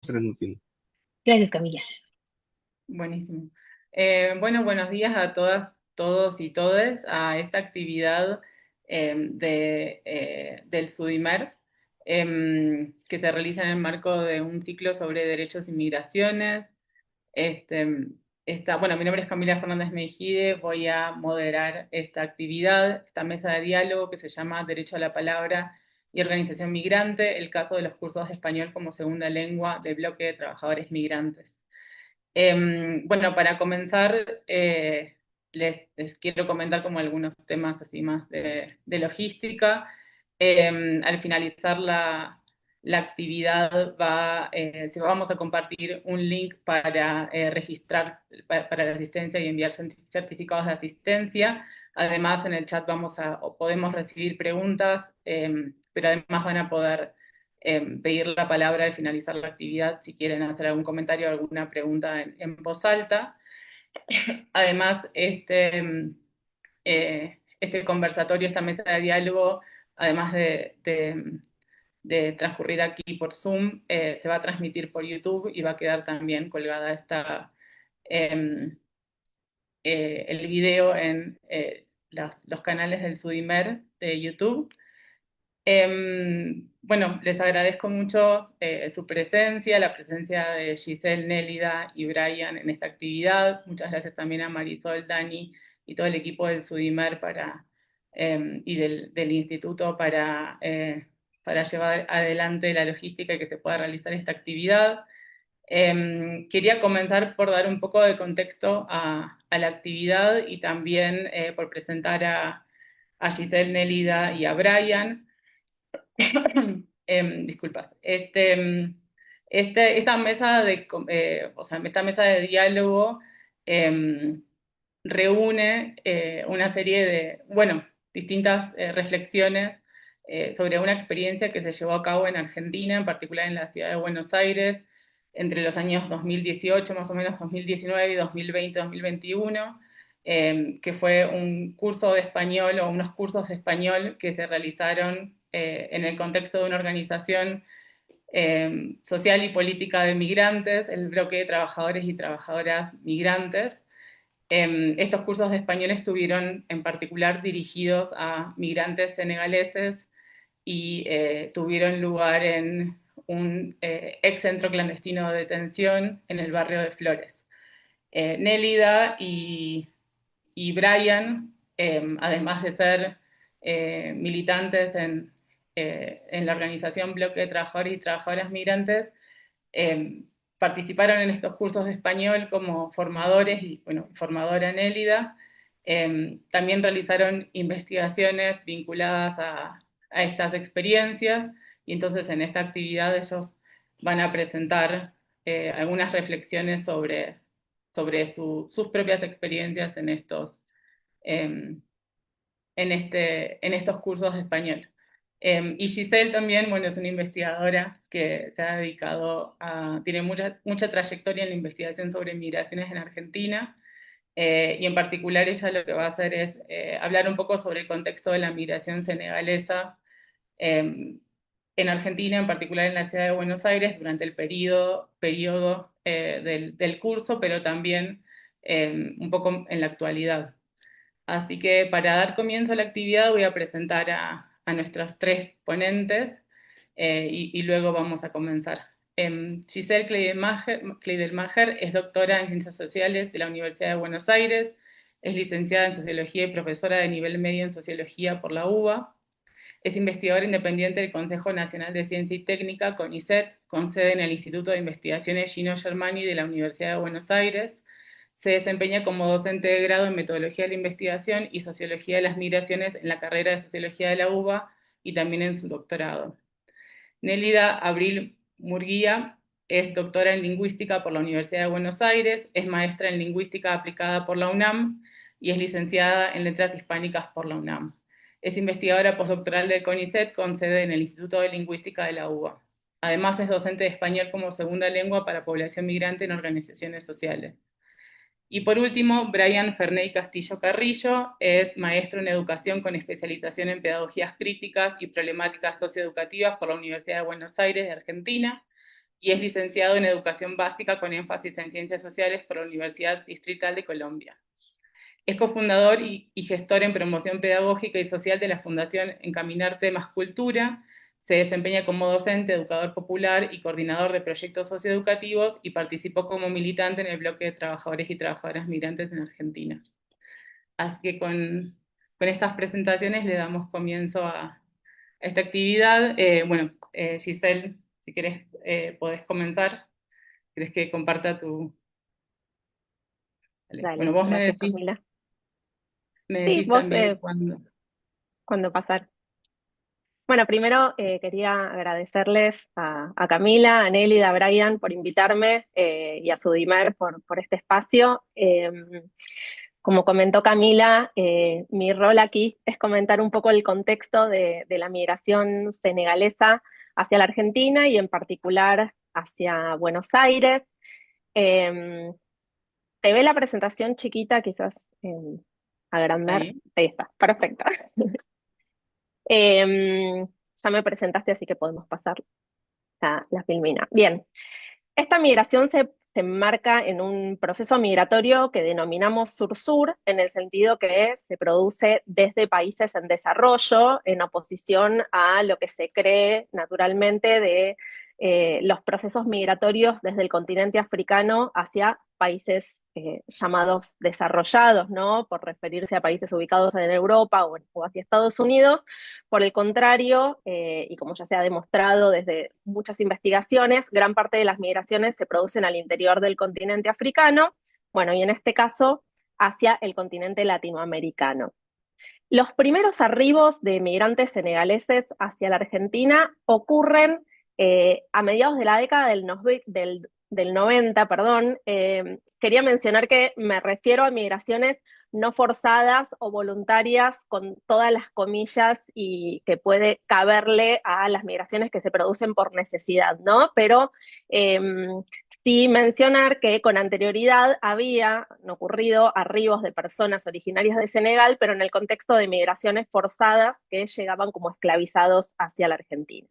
Transmitiendo. Gracias, Camila. Buenísimo. Bueno, buenos días a todas, todos y todes a esta actividad del SUDIMER que se realiza en el marco de un ciclo sobre derechos y migraciones. Este, bueno, mi nombre es Camila Fernández Mejide, voy a moderar esta actividad, esta mesa de diálogo que se llama Derecho a la Palabra y Organización Migrante, el caso de los cursos de español como segunda lengua del bloque de trabajadores migrantes. Bueno, para comenzar, les quiero comentar como algunos temas así más de logística. Al finalizar la actividad vamos a compartir un link para registrar para la asistencia y enviar certificados de asistencia. Además, en el chat o podemos recibir preguntas, pero además van a poder pedir la palabra al finalizar la actividad si quieren hacer algún comentario o alguna pregunta en voz alta. Además, este conversatorio, esta mesa de diálogo, además de transcurrir aquí por Zoom, se va a transmitir por YouTube y va a quedar también colgada eh, el video en los canales del Sudimer de YouTube. Bueno, les agradezco mucho su presencia, la presencia de Giselle, Nélida y Brian en esta actividad. Muchas gracias también a Marisol, Dani y todo el equipo del Sudimer y del instituto para llevar adelante la logística y que se pueda realizar esta actividad. Quería comenzar por dar un poco de contexto a la actividad y también por presentar a Giselle, Nélida y a Brian. Disculpas. Esta esta mesa de diálogo em, reúne una serie bueno, distintas reflexiones sobre una experiencia que se llevó a cabo en Argentina, en particular en la ciudad de Buenos Aires, entre los años 2018, más o menos 2019 y 2020-2021, que fue un curso de español o unos cursos de español que se realizaron en el contexto de una organización social y política de migrantes, el bloque de trabajadores y trabajadoras migrantes. Estos cursos de español estuvieron en particular dirigidos a migrantes senegaleses y tuvieron lugar en un ex centro clandestino de detención en el barrio de Flores. Nélida y Brian, además de ser militantes en la organización Bloque de Trabajadores y Trabajadoras Migrantes, eh, participaron en estos cursos de español como formadores y, bueno, formadora Nélida. También realizaron investigaciones vinculadas a estas experiencias y entonces en esta actividad ellos van a presentar algunas reflexiones sobre sus propias experiencias em, en estos cursos de español. Y Giselle también, bueno, es una investigadora que se ha dedicado tiene mucha trayectoria en la investigación sobre migraciones en Argentina, y en particular ella lo que va a hacer es hablar un poco sobre el contexto de la migración senegalesa eh, en Argentina, en particular en la ciudad de Buenos Aires, durante el periodo del curso, pero también un poco en la actualidad. Así que para dar comienzo a la actividad voy a presentar a nuestros tres ponentes y luego vamos a comenzar. Giselle Kleidelmacher es doctora en Ciencias Sociales de la Universidad de Buenos Aires, es licenciada en Sociología y profesora de nivel medio en Sociología por la UBA. Es investigadora independiente del Consejo Nacional de Ciencia y Técnica, CONICET, con sede en el Instituto de Investigaciones Gino Germani de la Universidad de Buenos Aires. Se desempeña como docente de grado en Metodología de la Investigación y Sociología de las Migraciones en la carrera de Sociología de la UBA y también en su doctorado. Nélida Abril Murguía es doctora en Lingüística por la Universidad de Buenos Aires, es maestra en Lingüística aplicada por la UNAM y es licenciada en Letras Hispánicas por la UNAM. Es investigadora postdoctoral del CONICET con sede en el Instituto de Lingüística de la UBA. Además es docente de español como segunda lengua para población migrante en organizaciones sociales. Y por último, Brian Ferney Castillo Carrillo es maestro en educación con especialización en pedagogías críticas y problemáticas socioeducativas por la Universidad de Buenos Aires de Argentina y es licenciado en Educación Básica con énfasis en Ciencias Sociales por la Universidad Distrital de Colombia. Es cofundador y gestor en promoción pedagógica y social de la Fundación Encaminarte Más Cultura. Se desempeña como docente, educador popular y coordinador de proyectos socioeducativos y participó como militante en el bloque de trabajadores y trabajadoras migrantes en Argentina. Así que con estas presentaciones le damos comienzo a esta actividad. Giselle, si querés, podés comentar. ¿Querés que comparta tu...? Vale. Bueno, Dale, vos gracias Camila. me Sí, decís vos también cuando... cuando pasar. Bueno, primero quería agradecerles a Camila, a Nélida, a Brian por invitarme y a Sudimer por este espacio. Como comentó Camila, mi rol aquí es comentar un poco el contexto de la migración senegalesa hacia la Argentina y en particular hacia Buenos Aires. Eh, ¿Te ve la presentación chiquita? Quizás agrandar. Ahí. Ahí está, perfecto. Ya me presentaste, así que podemos pasar la filmina. Bien, esta migración se enmarca en un proceso migratorio que denominamos sur-sur, en el sentido que se produce desde países en desarrollo, en oposición a lo que se cree naturalmente de los procesos migratorios desde el continente africano hacia países llamados desarrollados, ¿no? Por referirse a países ubicados en Europa o hacia Estados Unidos. Por el contrario, y como ya se ha demostrado desde muchas investigaciones, gran parte de las migraciones se producen al interior del continente africano, bueno, y en este caso hacia el continente latinoamericano. Los primeros arribos de migrantes senegaleses hacia la Argentina ocurren a mediados de la década del 90, perdón. Quería mencionar que me refiero a migraciones no forzadas o voluntarias con todas las comillas y que puede caberle a las migraciones que se producen por necesidad, ¿no? Pero eh, sí mencionar que con anterioridad habían ocurrido arribos de personas originarias de Senegal, pero en el contexto de migraciones forzadas que llegaban como esclavizados hacia la Argentina.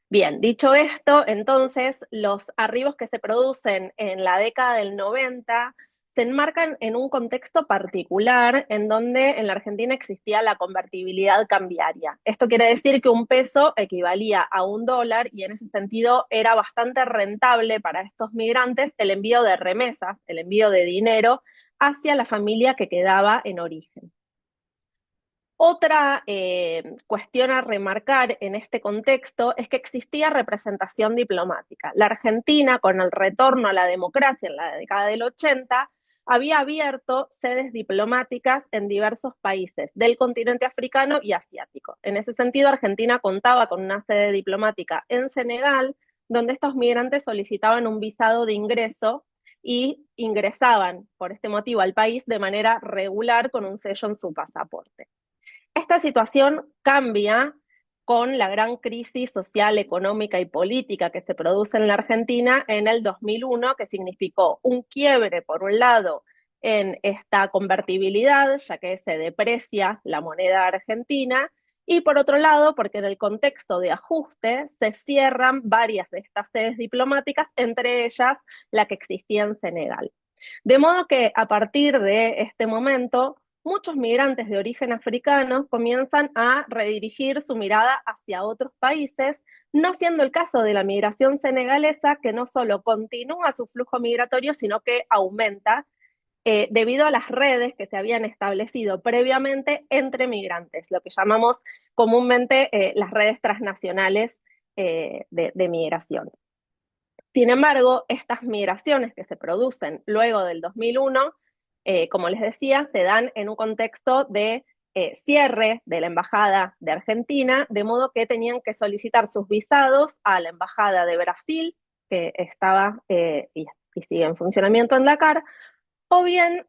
Bien, dicho esto, entonces los arribos que se producen en la década del 90 se enmarcan en un contexto particular en donde en la Argentina existía la convertibilidad cambiaria. Esto quiere decir que un peso equivalía a un dólar y en ese sentido era bastante rentable para estos migrantes el envío de remesas, el envío de dinero hacia la familia que quedaba en origen. Otra cuestión a remarcar en este contexto es que existía representación diplomática. La Argentina, con el retorno a la democracia en la década del 80, había abierto sedes diplomáticas en diversos países del continente africano y asiático. En ese sentido, Argentina contaba con una sede diplomática en Senegal, donde estos migrantes solicitaban un visado de ingreso y ingresaban por este motivo al país de manera regular con un sello en su pasaporte. Esta situación cambia con la gran crisis social, económica y política que se produce en la Argentina en el 2001, que significó un quiebre, por un lado, en esta convertibilidad, ya que se deprecia la moneda argentina, y por otro lado, porque en el contexto de ajuste se cierran varias de estas sedes diplomáticas, entre ellas la que existía en Senegal. De modo que a partir de este momento, muchos migrantes de origen africano comienzan a redirigir su mirada hacia otros países, no siendo el caso de la migración senegalesa, que no solo continúa su flujo migratorio, sino que aumenta debido a las redes que se habían establecido previamente entre migrantes, lo que llamamos comúnmente las redes transnacionales de migración. Sin embargo, estas migraciones que se producen luego del 2001, como les decía, se dan en un contexto de cierre de la Embajada de Argentina, de modo que tenían que solicitar sus visados a la Embajada de Brasil, que estaba y sigue en funcionamiento en Dakar, o bien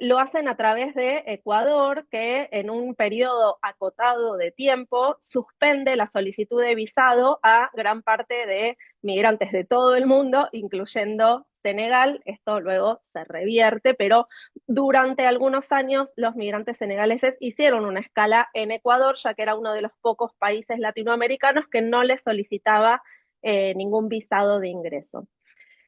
lo hacen a través de Ecuador, que en un periodo acotado de tiempo suspende la solicitud de visado a gran parte de migrantes de todo el mundo, incluyendo Senegal. Esto luego se revierte, pero durante algunos años los migrantes senegaleses hicieron una escala en Ecuador, ya que era uno de los pocos países latinoamericanos que no les solicitaba ningún visado de ingreso.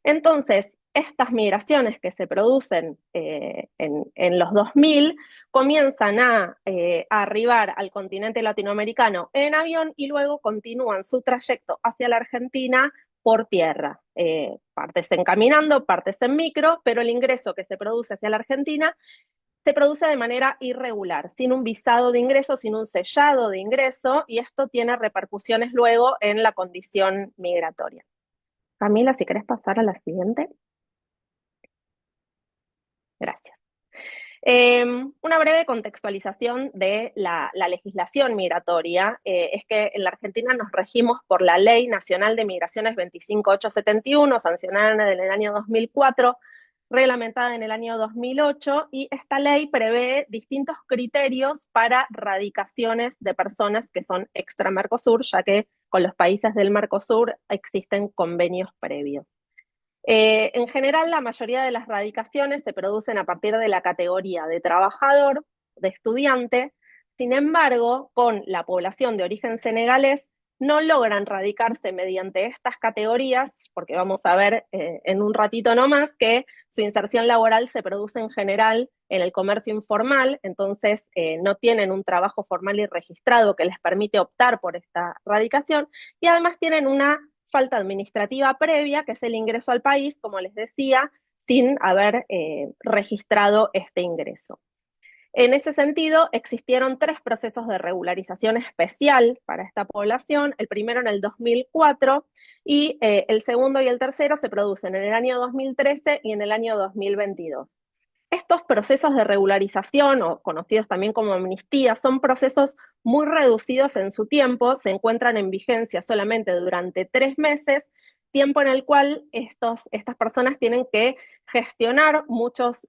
Entonces, estas migraciones que se producen en los 2000 comienzan a arribar al continente latinoamericano en avión y luego continúan su trayecto hacia la Argentina por tierra. Partes en caminando, partes en micro, pero el ingreso que se produce hacia la Argentina se produce de manera irregular, sin un visado de ingreso, sin un sellado de ingreso, y esto tiene repercusiones luego en la condición migratoria. Camila, si querés pasar a la siguiente. Gracias. Una breve contextualización de la legislación migratoria es que en la Argentina nos regimos por la Ley Nacional de Migraciones 25871, sancionada en el año 2004, reglamentada en el año 2008, y esta ley prevé distintos criterios para radicaciones de personas que son extra-Mercosur, ya que con los países del Mercosur existen convenios previos. En general, la mayoría de las radicaciones se producen a partir de la categoría de trabajador, de estudiante. Sin embargo, con la población de origen senegalés, no logran radicarse mediante estas categorías, porque vamos a ver en un ratito nomás que su inserción laboral se produce en general en el comercio informal, entonces no tienen un trabajo formal y registrado que les permite optar por esta radicación, y además tienen una falta administrativa previa, que es el ingreso al país, como les decía, sin haber registrado este ingreso. En ese sentido, existieron 3 procesos de regularización especial para esta población, el primero en el 2004 y el segundo y el tercero se producen en el año 2013 y en el año 2022. Estos procesos de regularización, o conocidos también como amnistía, son procesos muy reducidos en su tiempo, se encuentran en vigencia solamente durante 3 meses, tiempo en el cual estas personas tienen que gestionar muchos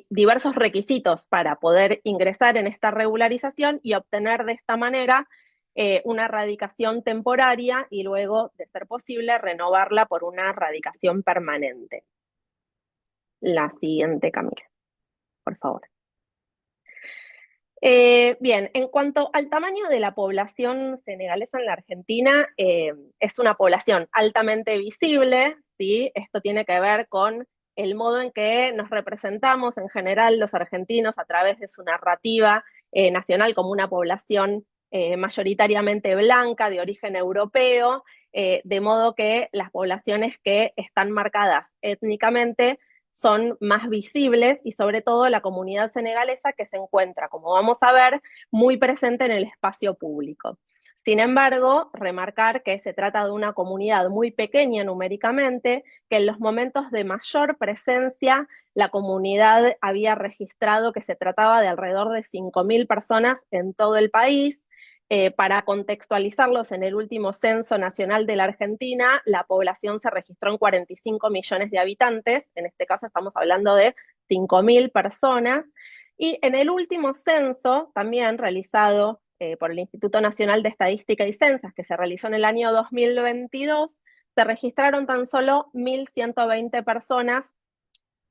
diversos requisitos para poder ingresar en esta regularización y obtener de esta manera una radicación temporaria y luego, de ser posible, renovarla por una radicación permanente. La siguiente, Camila, por favor. Bien, en cuanto al tamaño de la población senegalesa en la Argentina, es una población altamente visible, ¿sí? Esto tiene que ver con el modo en que nos representamos en general los argentinos a través de su narrativa nacional como una población mayoritariamente blanca, de origen europeo, de modo que las poblaciones que están marcadas étnicamente son más visibles y sobre todo la comunidad senegalesa que se encuentra, como vamos a ver, muy presente en el espacio público. Sin embargo, remarcar que se trata de una comunidad muy pequeña numéricamente, que en los momentos de mayor presencia la comunidad había registrado que se trataba de alrededor de 5.000 personas en todo el país. Para contextualizarlos, en el último censo nacional de la Argentina, la población se registró en 45 millones de habitantes, en este caso estamos hablando de 5.000 personas, y en el último censo, también realizado por el Instituto Nacional de Estadística y Censas, que se realizó en el año 2022, se registraron tan solo 1.120 personas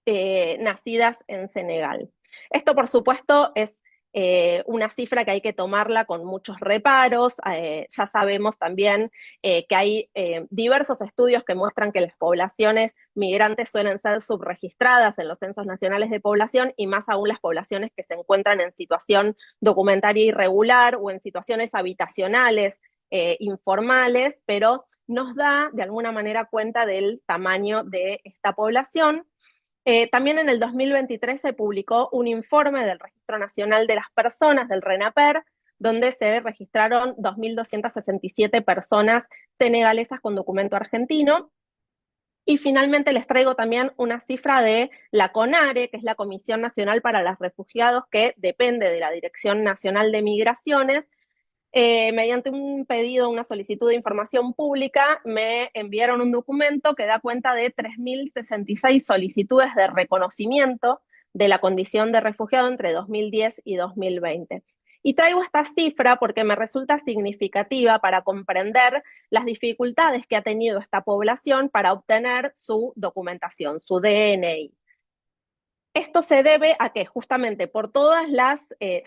nacidas en Senegal. Esto, por supuesto, es una cifra que hay que tomarla con muchos reparos. Ya sabemos también que hay diversos estudios que muestran que las poblaciones migrantes suelen ser subregistradas en los censos nacionales de población y más aún las poblaciones que se encuentran en situación documentaria irregular o en situaciones habitacionales informales, pero nos da de alguna manera cuenta del tamaño de esta población. También en el 2023 se publicó un informe del Registro Nacional de las Personas, del RENAPER, donde se registraron 2.267 personas senegalesas con documento argentino. Y finalmente les traigo también una cifra de la CONARE, que es la Comisión Nacional para los Refugiados, que depende de la Dirección Nacional de Migraciones. Mediante un pedido, una solicitud de información pública, me enviaron un documento que da cuenta de 3.066 solicitudes de reconocimiento de la condición de refugiado entre 2010 y 2020. Y traigo esta cifra porque me resulta significativa para comprender las dificultades que ha tenido esta población para obtener su documentación, su DNI. Esto se debe a que justamente por todas las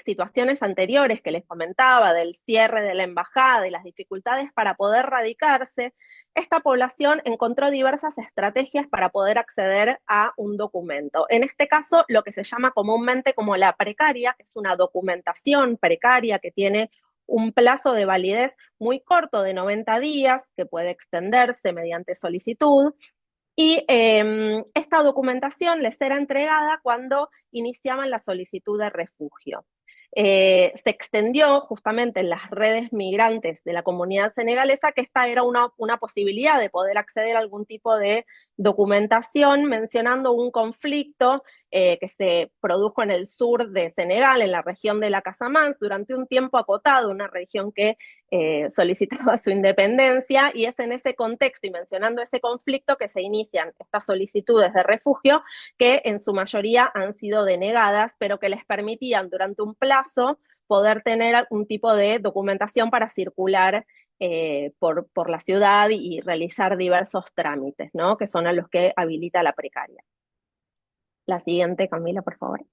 situaciones anteriores que les comentaba, del cierre de la embajada y las dificultades para poder radicarse, esta población encontró diversas estrategias para poder acceder a un documento. En este caso, lo que se llama comúnmente como la precaria, que es una documentación precaria que tiene un plazo de validez muy corto de 90 días, que puede extenderse mediante solicitud, y esta documentación les era entregada cuando iniciaban la solicitud de refugio. Se extendió justamente en las redes migrantes de la comunidad senegalesa que esta era una posibilidad de poder acceder a algún tipo de documentación, mencionando un conflicto que se produjo en el sur de Senegal, en la región de la Casamance, durante un tiempo acotado, una región que solicitaba su independencia, y es en ese contexto y mencionando ese conflicto que se inician estas solicitudes de refugio que en su mayoría han sido denegadas, pero que les permitían durante un plazo poder tener algún tipo de documentación para circular por la ciudad y realizar diversos trámites, ¿no? Que son a los que habilita la precaria. La siguiente, Camila, por favor.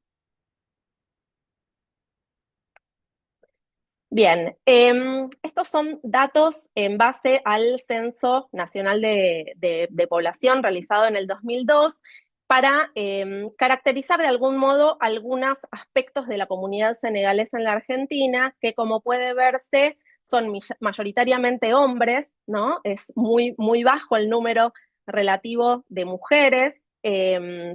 Bien, estos son datos en base al Censo Nacional de Población realizado en el 2002 para caracterizar de algún modo algunos aspectos de la comunidad senegalesa en la Argentina, que como puede verse son mayoritariamente hombres, ¿no? Es muy, muy bajo el número relativo de mujeres,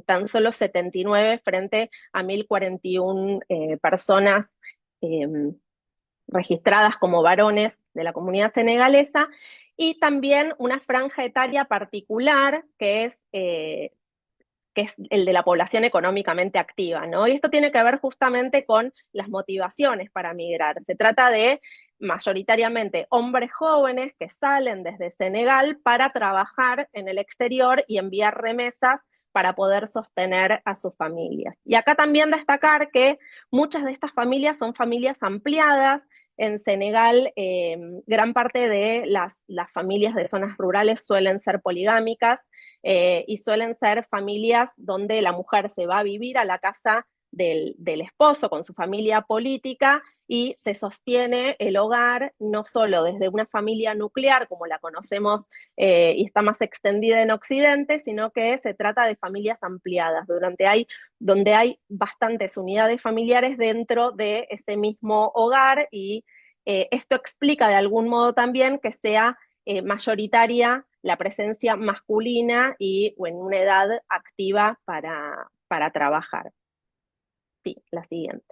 tan solo 79 frente a 1041 personas registradas como varones de la comunidad senegalesa, y también una franja etaria particular que es el de la población económicamente activa, ¿no? Y esto tiene que ver justamente con las motivaciones para migrar. Se trata de mayoritariamente hombres jóvenes que salen desde Senegal para trabajar en el exterior y enviar remesas para poder sostener a sus familias. Y acá también destacar que muchas de estas familias son familias ampliadas. En Senegal, gran parte de las familias de zonas rurales suelen ser poligámicas, y suelen ser familias donde la mujer se va a vivir a la casa del esposo con su familia política y se sostiene el hogar no solo desde una familia nuclear como la conocemos y está más extendida en Occidente, sino que se trata de familias ampliadas, donde hay bastantes unidades familiares dentro de ese mismo hogar, y esto explica de algún modo también que sea mayoritaria la presencia masculina y o en una edad activa para trabajar. Sí, la siguiente.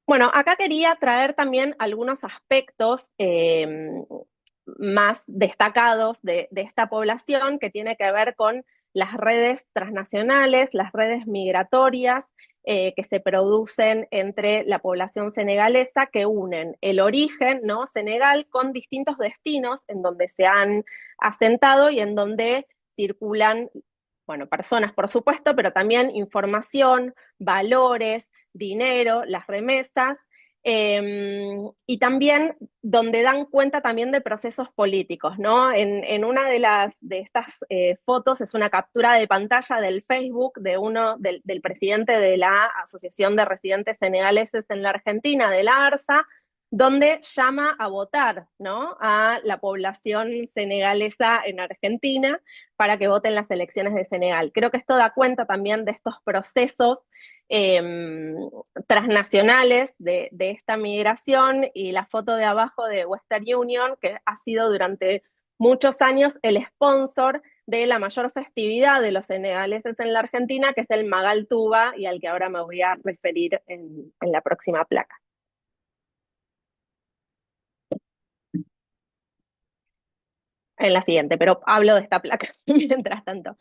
Bueno, acá quería traer también algunos aspectos más destacados de esta población, que tiene que ver con las redes transnacionales, las redes migratorias que se producen entre la población senegalesa, que unen el origen, ¿no? Senegal con distintos destinos en donde se han asentado y en donde circulan, bueno, personas por supuesto, pero también información, valores, dinero, las remesas, y también donde dan cuenta también de procesos políticos, ¿no? En una de estas fotos es una captura de pantalla del Facebook del presidente de la Asociación de Residentes Senegaleses en la Argentina, de la ARSA, donde llama a votar, ¿no? A la población senegalesa en Argentina para que voten las elecciones de Senegal. Creo que esto da cuenta también de estos procesos transnacionales de esta migración, y la foto de abajo de Western Union, que ha sido durante muchos años el sponsor de la mayor festividad de los senegaleses en la Argentina, que es el Magal Tuba, y al que ahora me voy a referir en la próxima placa. En la siguiente, pero hablo de esta placa mientras tanto.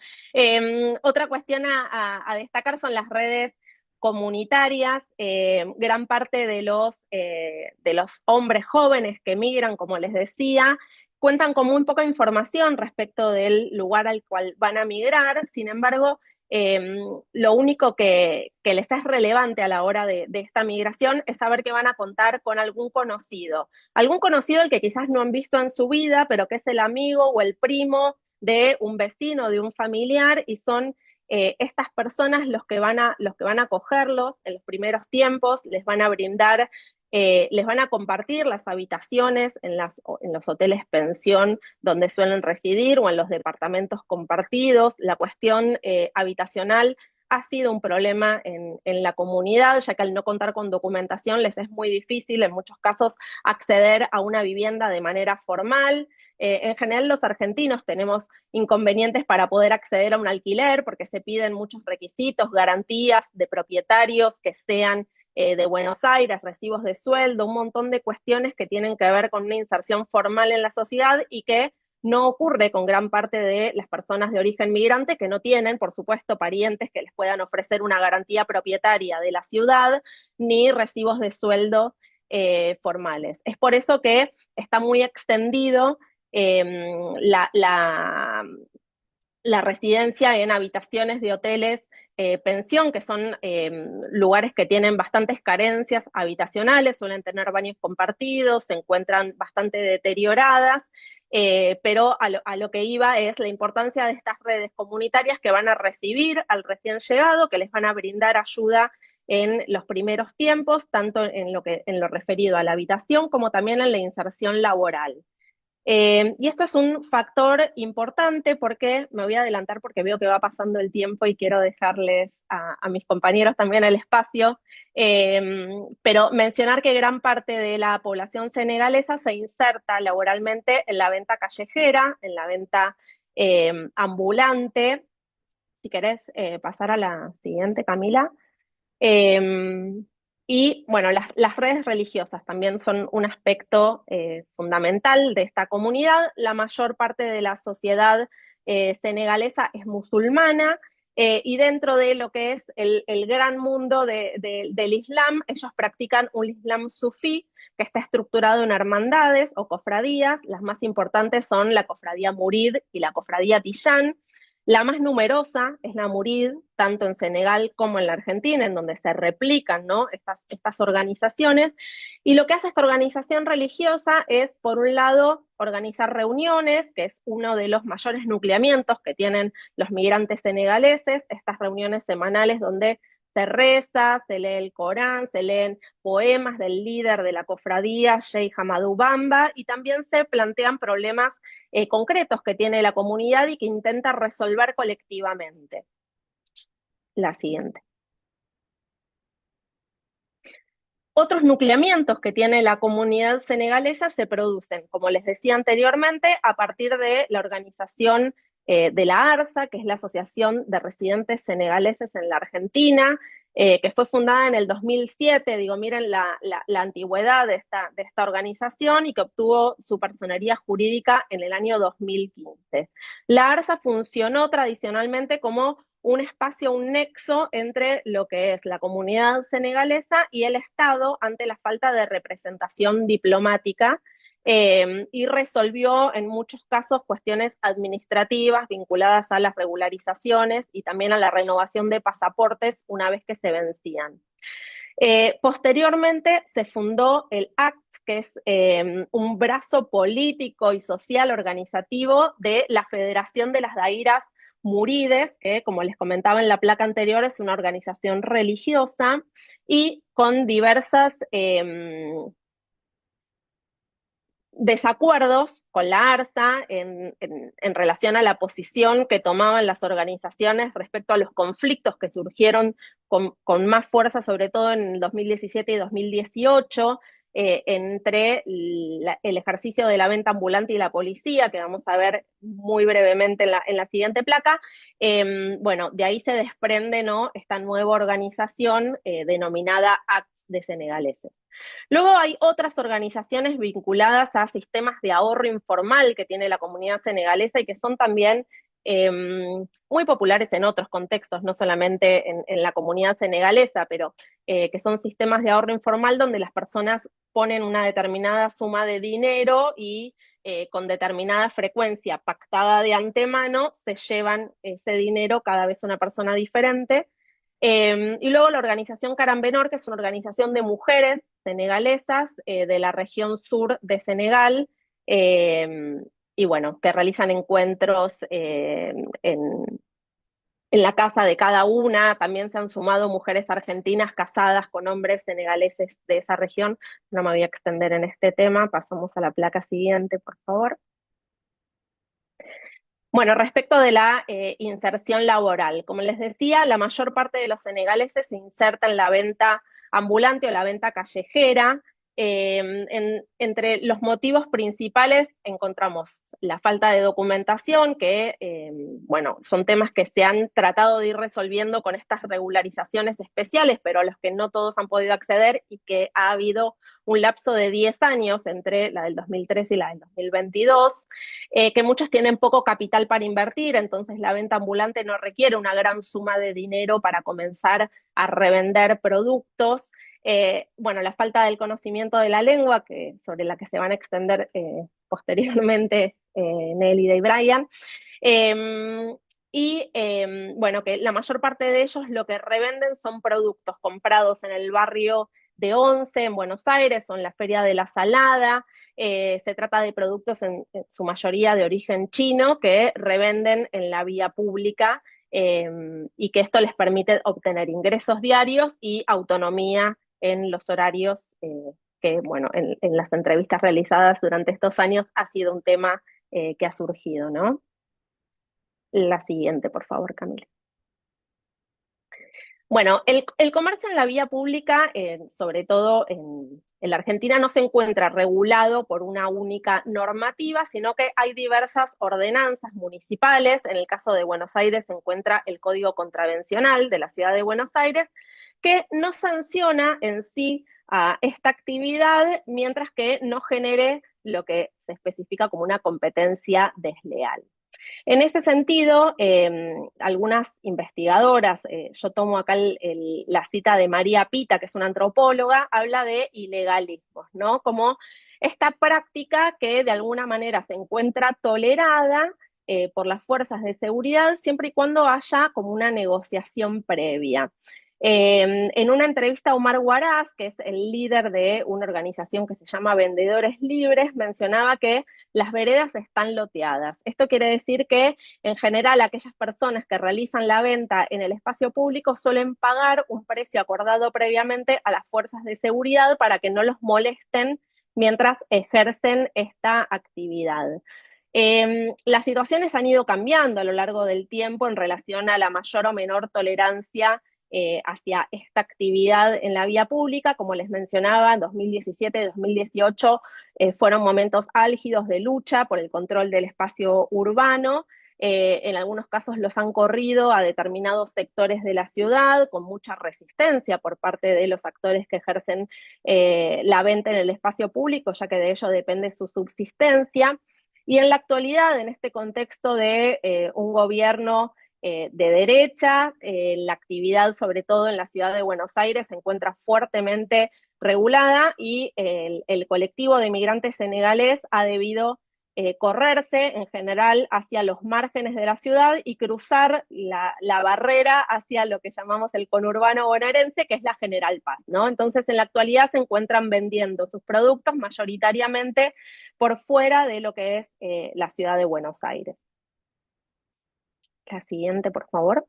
Otra cuestión a destacar son las redes comunitarias. Gran parte de los hombres jóvenes que migran, como les decía, cuentan con muy poca información respecto del lugar al cual van a migrar. Sin embargo, lo único que les es relevante a la hora de esta migración es saber que van a contar con algún conocido el que quizás no han visto en su vida, pero que es el amigo o el primo de un vecino, de un familiar, y son estas personas los que van a acogerlos en los primeros tiempos, les van a brindar, les van a compartir las habitaciones en los hoteles pensión donde suelen residir o en los departamentos compartidos. La cuestión habitacional ha sido un problema en la comunidad, ya que al no contar con documentación les es muy difícil en muchos casos acceder a una vivienda de manera formal. En general los argentinos tenemos inconvenientes para poder acceder a un alquiler porque se piden muchos requisitos, garantías de propietarios que sean de Buenos Aires, recibos de sueldo, un montón de cuestiones que tienen que ver con una inserción formal en la sociedad y que no ocurre con gran parte de las personas de origen migrante que no tienen, por supuesto, parientes que les puedan ofrecer una garantía propietaria de la ciudad, ni recibos de sueldo formales. Es por eso que está muy extendido la residencia en habitaciones de hoteles pensión, que son lugares que tienen bastantes carencias habitacionales, suelen tener baños compartidos, se encuentran bastante deterioradas, pero a lo que iba es la importancia de estas redes comunitarias que van a recibir al recién llegado, que les van a brindar ayuda en los primeros tiempos, tanto en lo referido a la habitación como también en la inserción laboral. Y esto es un factor importante porque me voy a adelantar porque veo que va pasando el tiempo y quiero dejarles a mis compañeros también el espacio, pero mencionar que gran parte de la población senegalesa se inserta laboralmente en la venta callejera, en la venta ambulante. Si querés pasar a la siguiente, Camila. Eh, y bueno, las redes religiosas también son un aspecto fundamental de esta comunidad. La mayor parte de la sociedad senegalesa es musulmana y dentro de lo que es el gran mundo del Islam, ellos practican un Islam sufí que está estructurado en hermandades o cofradías. Las más importantes son la cofradía Murid y la cofradía Tiján. La más numerosa es la Murid, tanto en Senegal como en la Argentina, en donde se replican, ¿no?, estas organizaciones. Y lo que hace esta organización religiosa es, por un lado, organizar reuniones, que es uno de los mayores nucleamientos que tienen los migrantes senegaleses, estas reuniones semanales donde se reza, se lee el Corán, se leen poemas del líder de la cofradía, Sheikh Amadou Bamba, y también se plantean problemas concretos que tiene la comunidad y que intenta resolver colectivamente. La siguiente. Otros nucleamientos que tiene la comunidad senegalesa se producen, como les decía anteriormente, a partir de la organización de la ARSA, que es la Asociación de Residentes Senegaleses en la Argentina, que fue fundada en el 2007. Digo, miren la antigüedad de esta organización, y que obtuvo su personería jurídica en el año 2015. La ARSA funcionó tradicionalmente como un espacio, un nexo entre lo que es la comunidad senegalesa y el Estado ante la falta de representación diplomática, y resolvió en muchos casos cuestiones administrativas vinculadas a las regularizaciones y también a la renovación de pasaportes una vez que se vencían. Posteriormente se fundó el ACT, que es un brazo político y social organizativo de la Federación de las Daíras Murides, que, como les comentaba en la placa anterior, es una organización religiosa y con diversas desacuerdos con la ARSA en relación a la posición que tomaban las organizaciones respecto a los conflictos que surgieron con más fuerza, sobre todo en 2017 y 2018, entre el ejercicio de la venta ambulante y la policía, que vamos a ver muy brevemente en la siguiente placa. Bueno, de ahí se desprende, ¿no?, esta nueva organización denominada ACTS de Senegaleses. Luego hay otras organizaciones vinculadas a sistemas de ahorro informal que tiene la comunidad senegalesa y que son también muy populares en otros contextos, no solamente en la comunidad senegalesa, pero que son sistemas de ahorro informal donde las personas ponen una determinada suma de dinero y con determinada frecuencia pactada de antemano se llevan ese dinero cada vez una persona diferente. Y luego la organización Carambenor, que es una organización de mujeres senegalesas de la región sur de Senegal, y bueno, que realizan encuentros en la casa de cada una. También se han sumado mujeres argentinas casadas con hombres senegaleses de esa región. No me voy a extender en este tema, pasamos a la placa siguiente, por favor. Bueno, respecto de la inserción laboral, como les decía, la mayor parte de los senegaleses se inserta en la venta ambulante o la venta callejera. Entre los motivos principales encontramos la falta de documentación, que, bueno, son temas que se han tratado de ir resolviendo con estas regularizaciones especiales, pero a los que no todos han podido acceder, y que ha habido un lapso de 10 años entre la del 2003 y la del 2022, que muchos tienen poco capital para invertir, entonces la venta ambulante no requiere una gran suma de dinero para comenzar a revender productos. Bueno, la falta del conocimiento de la lengua, sobre la que se van a extender posteriormente Nelly y Brian. Bueno, que la mayor parte de ellos lo que revenden son productos comprados en el barrio de Once, en Buenos Aires, o en la Feria de la Salada. Se trata de productos en su mayoría de origen chino que revenden en la vía pública, y que esto les permite obtener ingresos diarios y autonomía en los horarios, que, bueno, en las entrevistas realizadas durante estos años ha sido un tema que ha surgido, ¿no? La siguiente, por favor, Camila. Bueno, el comercio en la vía pública, sobre todo en la Argentina, no se encuentra regulado por una única normativa, sino que hay diversas ordenanzas municipales. En el caso de Buenos Aires se encuentra el Código Contravencional de la Ciudad de Buenos Aires, que no sanciona en sí a esta actividad, mientras que no genere lo que se especifica como una competencia desleal. En ese sentido, algunas investigadoras, yo tomo acá la cita de María Pita, que es una antropóloga, habla de ilegalismos, ¿no? Como esta práctica que de alguna manera se encuentra tolerada por las fuerzas de seguridad, siempre y cuando haya como una negociación previa. En una entrevista a Omar Huaraz, que es el líder de una organización que se llama Vendedores Libres, mencionaba que las veredas están loteadas. Esto quiere decir que, en general, aquellas personas que realizan la venta en el espacio público suelen pagar un precio acordado previamente a las fuerzas de seguridad para que no los molesten mientras ejercen esta actividad. Las situaciones han ido cambiando a lo largo del tiempo en relación a la mayor o menor tolerancia hacia esta actividad en la vía pública. Como les mencionaba, en 2017 y 2018 fueron momentos álgidos de lucha por el control del espacio urbano. En algunos casos los han corrido a determinados sectores de la ciudad, con mucha resistencia por parte de los actores que ejercen la venta en el espacio público, ya que de ello depende su subsistencia. Y en la actualidad, en este contexto de un gobierno de derecha, la actividad, sobre todo en la ciudad de Buenos Aires, se encuentra fuertemente regulada, y el colectivo de migrantes senegalés ha debido correrse en general hacia los márgenes de la ciudad y cruzar la barrera hacia lo que llamamos el conurbano bonaerense, que es la General Paz, ¿no? Entonces, en la actualidad se encuentran vendiendo sus productos mayoritariamente por fuera de lo que es la ciudad de Buenos Aires. La siguiente, por favor.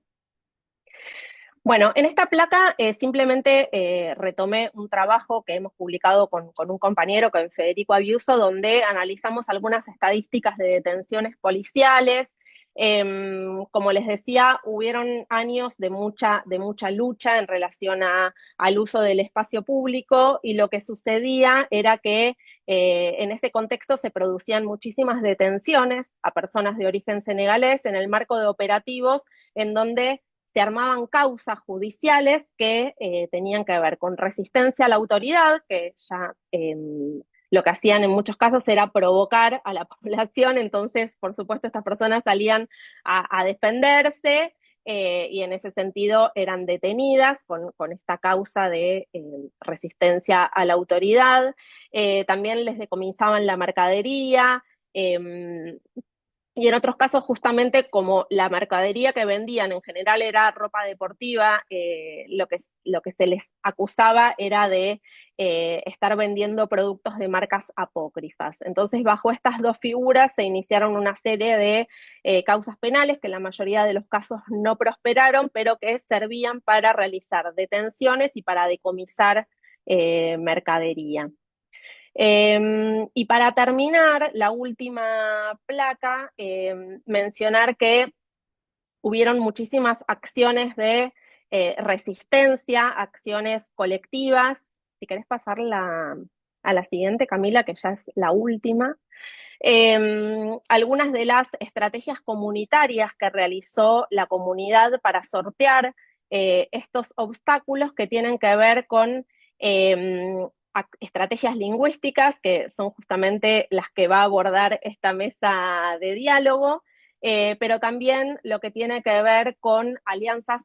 Bueno, en esta placa simplemente retomé un trabajo que hemos publicado con un compañero, con Federico Abiuso, donde analizamos algunas estadísticas de detenciones policiales. Como les decía, hubieron años de mucha lucha en relación al uso del espacio público, y lo que sucedía era que en ese contexto se producían muchísimas detenciones a personas de origen senegalés en el marco de operativos en donde se armaban causas judiciales que tenían que ver con resistencia a la autoridad, que ya lo que hacían en muchos casos era provocar a la población. Entonces, por supuesto, estas personas salían a defenderse, y en ese sentido eran detenidas con esta causa de resistencia a la autoridad. También les decomisaban la mercadería. y en otros casos, justamente como la mercadería que vendían en general era ropa deportiva, lo que se les acusaba era de estar vendiendo productos de marcas apócrifas. Entonces, bajo estas dos figuras se iniciaron una serie de causas penales que en la mayoría de los casos no prosperaron, pero que servían para realizar detenciones y para decomisar mercadería. Y para terminar, la última placa, mencionar que hubieron muchísimas acciones de resistencia, acciones colectivas. Si querés pasar a la siguiente, Camila, que ya es la última. Algunas de las estrategias comunitarias que realizó la comunidad para sortear estos obstáculos que tienen que ver con estrategias lingüísticas, que son justamente las que va a abordar esta mesa de diálogo, pero también lo que tiene que ver con alianzas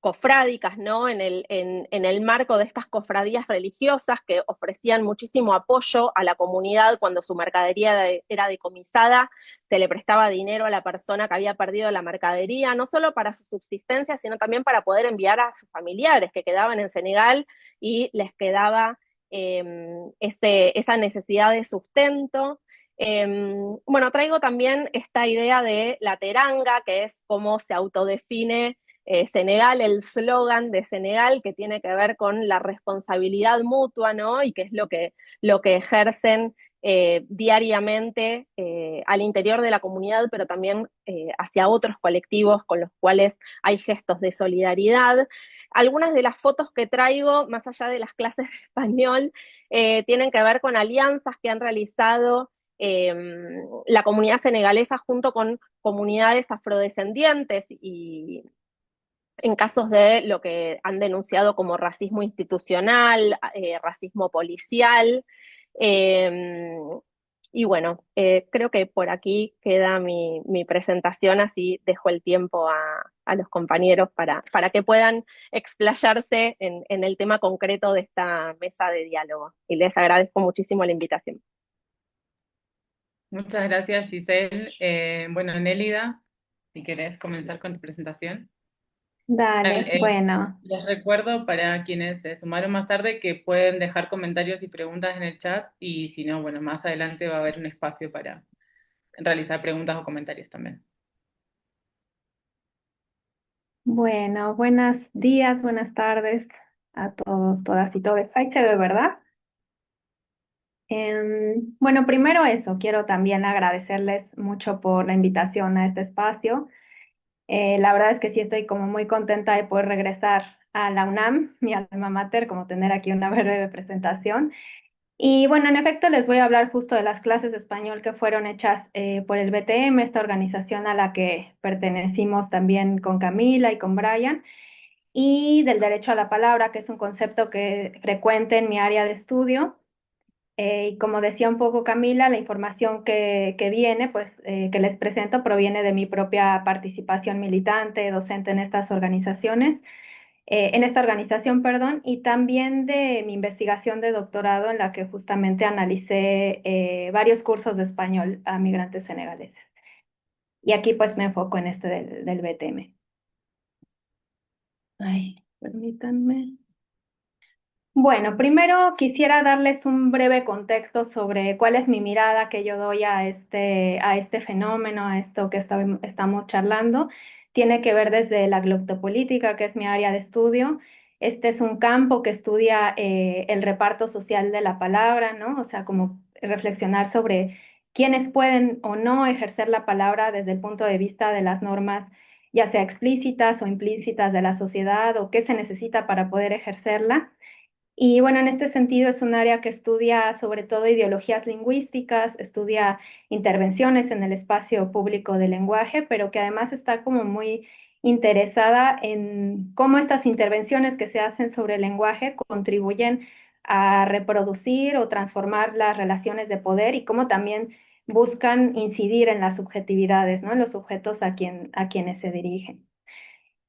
cofrádicas, ¿no? En el marco de estas cofradías religiosas que ofrecían muchísimo apoyo a la comunidad cuando su mercadería era decomisada, se le prestaba dinero a la persona que había perdido la mercadería, no solo para su subsistencia, sino también para poder enviar a sus familiares que quedaban en Senegal y les quedaba esa necesidad de sustento. Bueno, traigo también esta idea de la teranga, que es cómo se autodefine Senegal, el slogan de Senegal, que tiene que ver con la responsabilidad mutua, ¿no? Y que es lo que ejercen diariamente al interior de la comunidad, pero también hacia otros colectivos con los cuales hay gestos de solidaridad. Algunas de las fotos que traigo, más allá de las clases de español, tienen que ver con alianzas que han realizado la comunidad senegalesa junto con comunidades afrodescendientes y en casos de lo que han denunciado como racismo institucional, racismo policial. Eh, y bueno, creo que por aquí queda mi presentación, así dejo el tiempo a los compañeros para que puedan explayarse en el tema concreto de esta mesa de diálogo. Y les agradezco muchísimo la invitación. Muchas gracias, Giselle. Bueno, Nélida, si querés comenzar con tu presentación. Dale, bueno, Les recuerdo para quienes se sumaron más tarde que pueden dejar comentarios y preguntas en el chat y si no, bueno, más adelante va a haber un espacio para realizar preguntas o comentarios también. bueno, buenos días, buenas tardes a todos, todas y todos. Ahí se ve, ¿verdad? Bueno, primero eso, quiero también agradecerles mucho por la invitación a este espacio. La verdad es que sí estoy como muy contenta de poder regresar a la UNAM, mi alma mater, como tener aquí una breve presentación. Y bueno, en efecto, les voy a hablar justo de las clases de español que fueron hechas por el BTM, esta organización a la que pertenecimos también con Camila y con Brian, y del derecho a la palabra, que es un concepto que frecuente en mi área de estudio. Y como decía un poco Camila, la información que viene, pues que les presento, proviene de mi propia participación militante, docente en estas organizaciones en esta organización, perdón, y también de mi investigación de doctorado en la que justamente analicé varios cursos de español a migrantes senegaleses. Y aquí pues me enfoco en este del BTM. Ay, permítanme. Bueno, primero quisiera darles un breve contexto sobre cuál es mi mirada que yo doy a este fenómeno, a esto que estamos charlando. Tiene que ver desde la glotopolítica, que es mi área de estudio. Este es un campo que estudia el reparto social de la palabra, ¿no? O sea, como reflexionar sobre quiénes pueden o no ejercer la palabra desde el punto de vista de las normas, ya sea explícitas o implícitas de la sociedad, o qué se necesita para poder ejercerla. Y bueno, en este sentido es un área que estudia sobre todo ideologías lingüísticas, estudia intervenciones en el espacio público del lenguaje, pero que además está como muy interesada en cómo estas intervenciones que se hacen sobre el lenguaje contribuyen a reproducir o transformar las relaciones de poder y cómo también buscan incidir en las subjetividades, ¿no? En los sujetos a quienes se dirigen.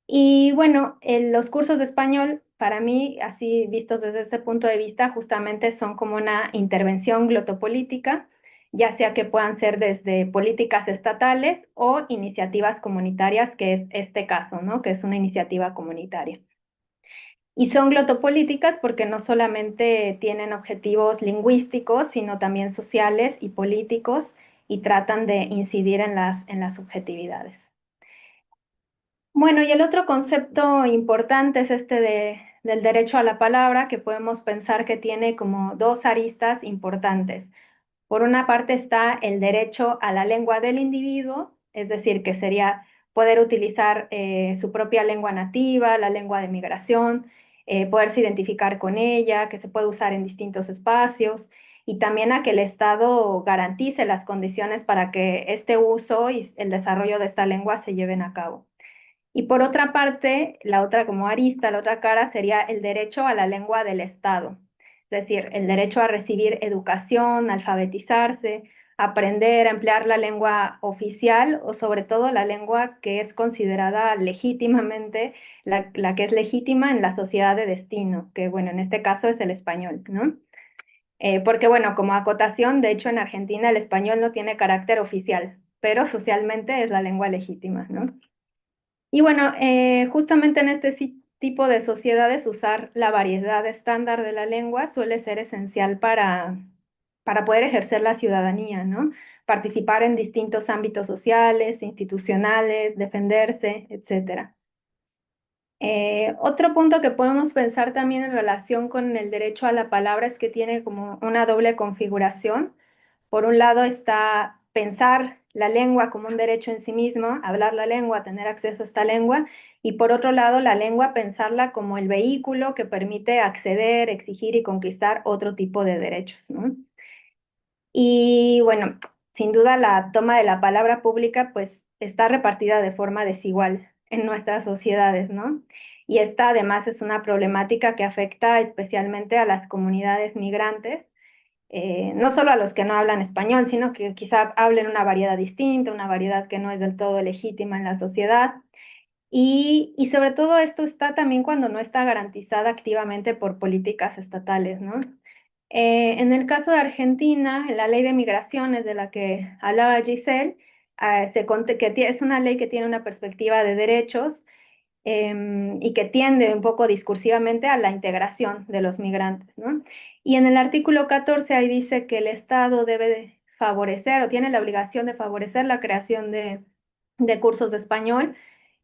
Y bueno, los cursos de español, para mí, así vistos desde este punto de vista, justamente son como una intervención glotopolítica ya sea que puedan ser desde políticas estatales o iniciativas comunitarias, que es este caso, ¿no? Que es una iniciativa comunitaria. Y son glotopolíticas porque no solamente tienen objetivos lingüísticos, sino también sociales y políticos y tratan de incidir en las subjetividades. Bueno, y el otro concepto importante es del derecho a la palabra, que podemos pensar que tiene como dos aristas importantes. Por una parte está el derecho a la lengua del individuo, es decir, que sería poder utilizar su propia lengua nativa, la lengua de migración, poderse identificar con ella, que se puede usar en distintos espacios, y también a que el Estado garantice las condiciones para que este uso y el desarrollo de esta lengua se lleven a cabo. Y por otra parte, la otra como arista, la otra cara sería el derecho a la lengua del Estado, es decir, el derecho a recibir educación, alfabetizarse, aprender a emplear la lengua oficial o sobre todo la lengua que es considerada legítimamente, la que es legítima en la sociedad de destino, que bueno, en este caso es el español, ¿no? Porque bueno, como acotación, de hecho en Argentina el español no tiene carácter oficial, pero socialmente es la lengua legítima, ¿no? Y bueno, justamente en este tipo de sociedades usar la variedad estándar de la lengua suele ser esencial para poder ejercer la ciudadanía, ¿no? Participar en distintos ámbitos sociales, institucionales, defenderse, etcétera. Otro punto que podemos pensar también en relación con el derecho a la palabra es que tiene como una doble configuración. Por un lado está pensar la lengua como un derecho en sí mismo, hablar la lengua, tener acceso a esta lengua, y por otro lado la lengua pensarla como el vehículo que permite acceder, exigir y conquistar otro tipo de derechos, ¿no? Y bueno, sin duda la toma de la palabra pública pues está repartida de forma desigual en nuestras sociedades, ¿no? Y esta además es una problemática que afecta especialmente a las comunidades migrantes, no solo a los que no hablan español, sino que quizá hablen una variedad distinta, una variedad que no es del todo legítima en la sociedad. Y sobre todo esto está también cuando no está garantizada activamente por políticas estatales, ¿no? En el caso de Argentina, la ley de migraciones de la que hablaba Giselle, es una ley que tiene una perspectiva de derechos y que tiende un poco discursivamente a la integración de los migrantes, ¿no? Y en el artículo 14 ahí dice que el Estado debe de favorecer o tiene la obligación de favorecer la creación de cursos de español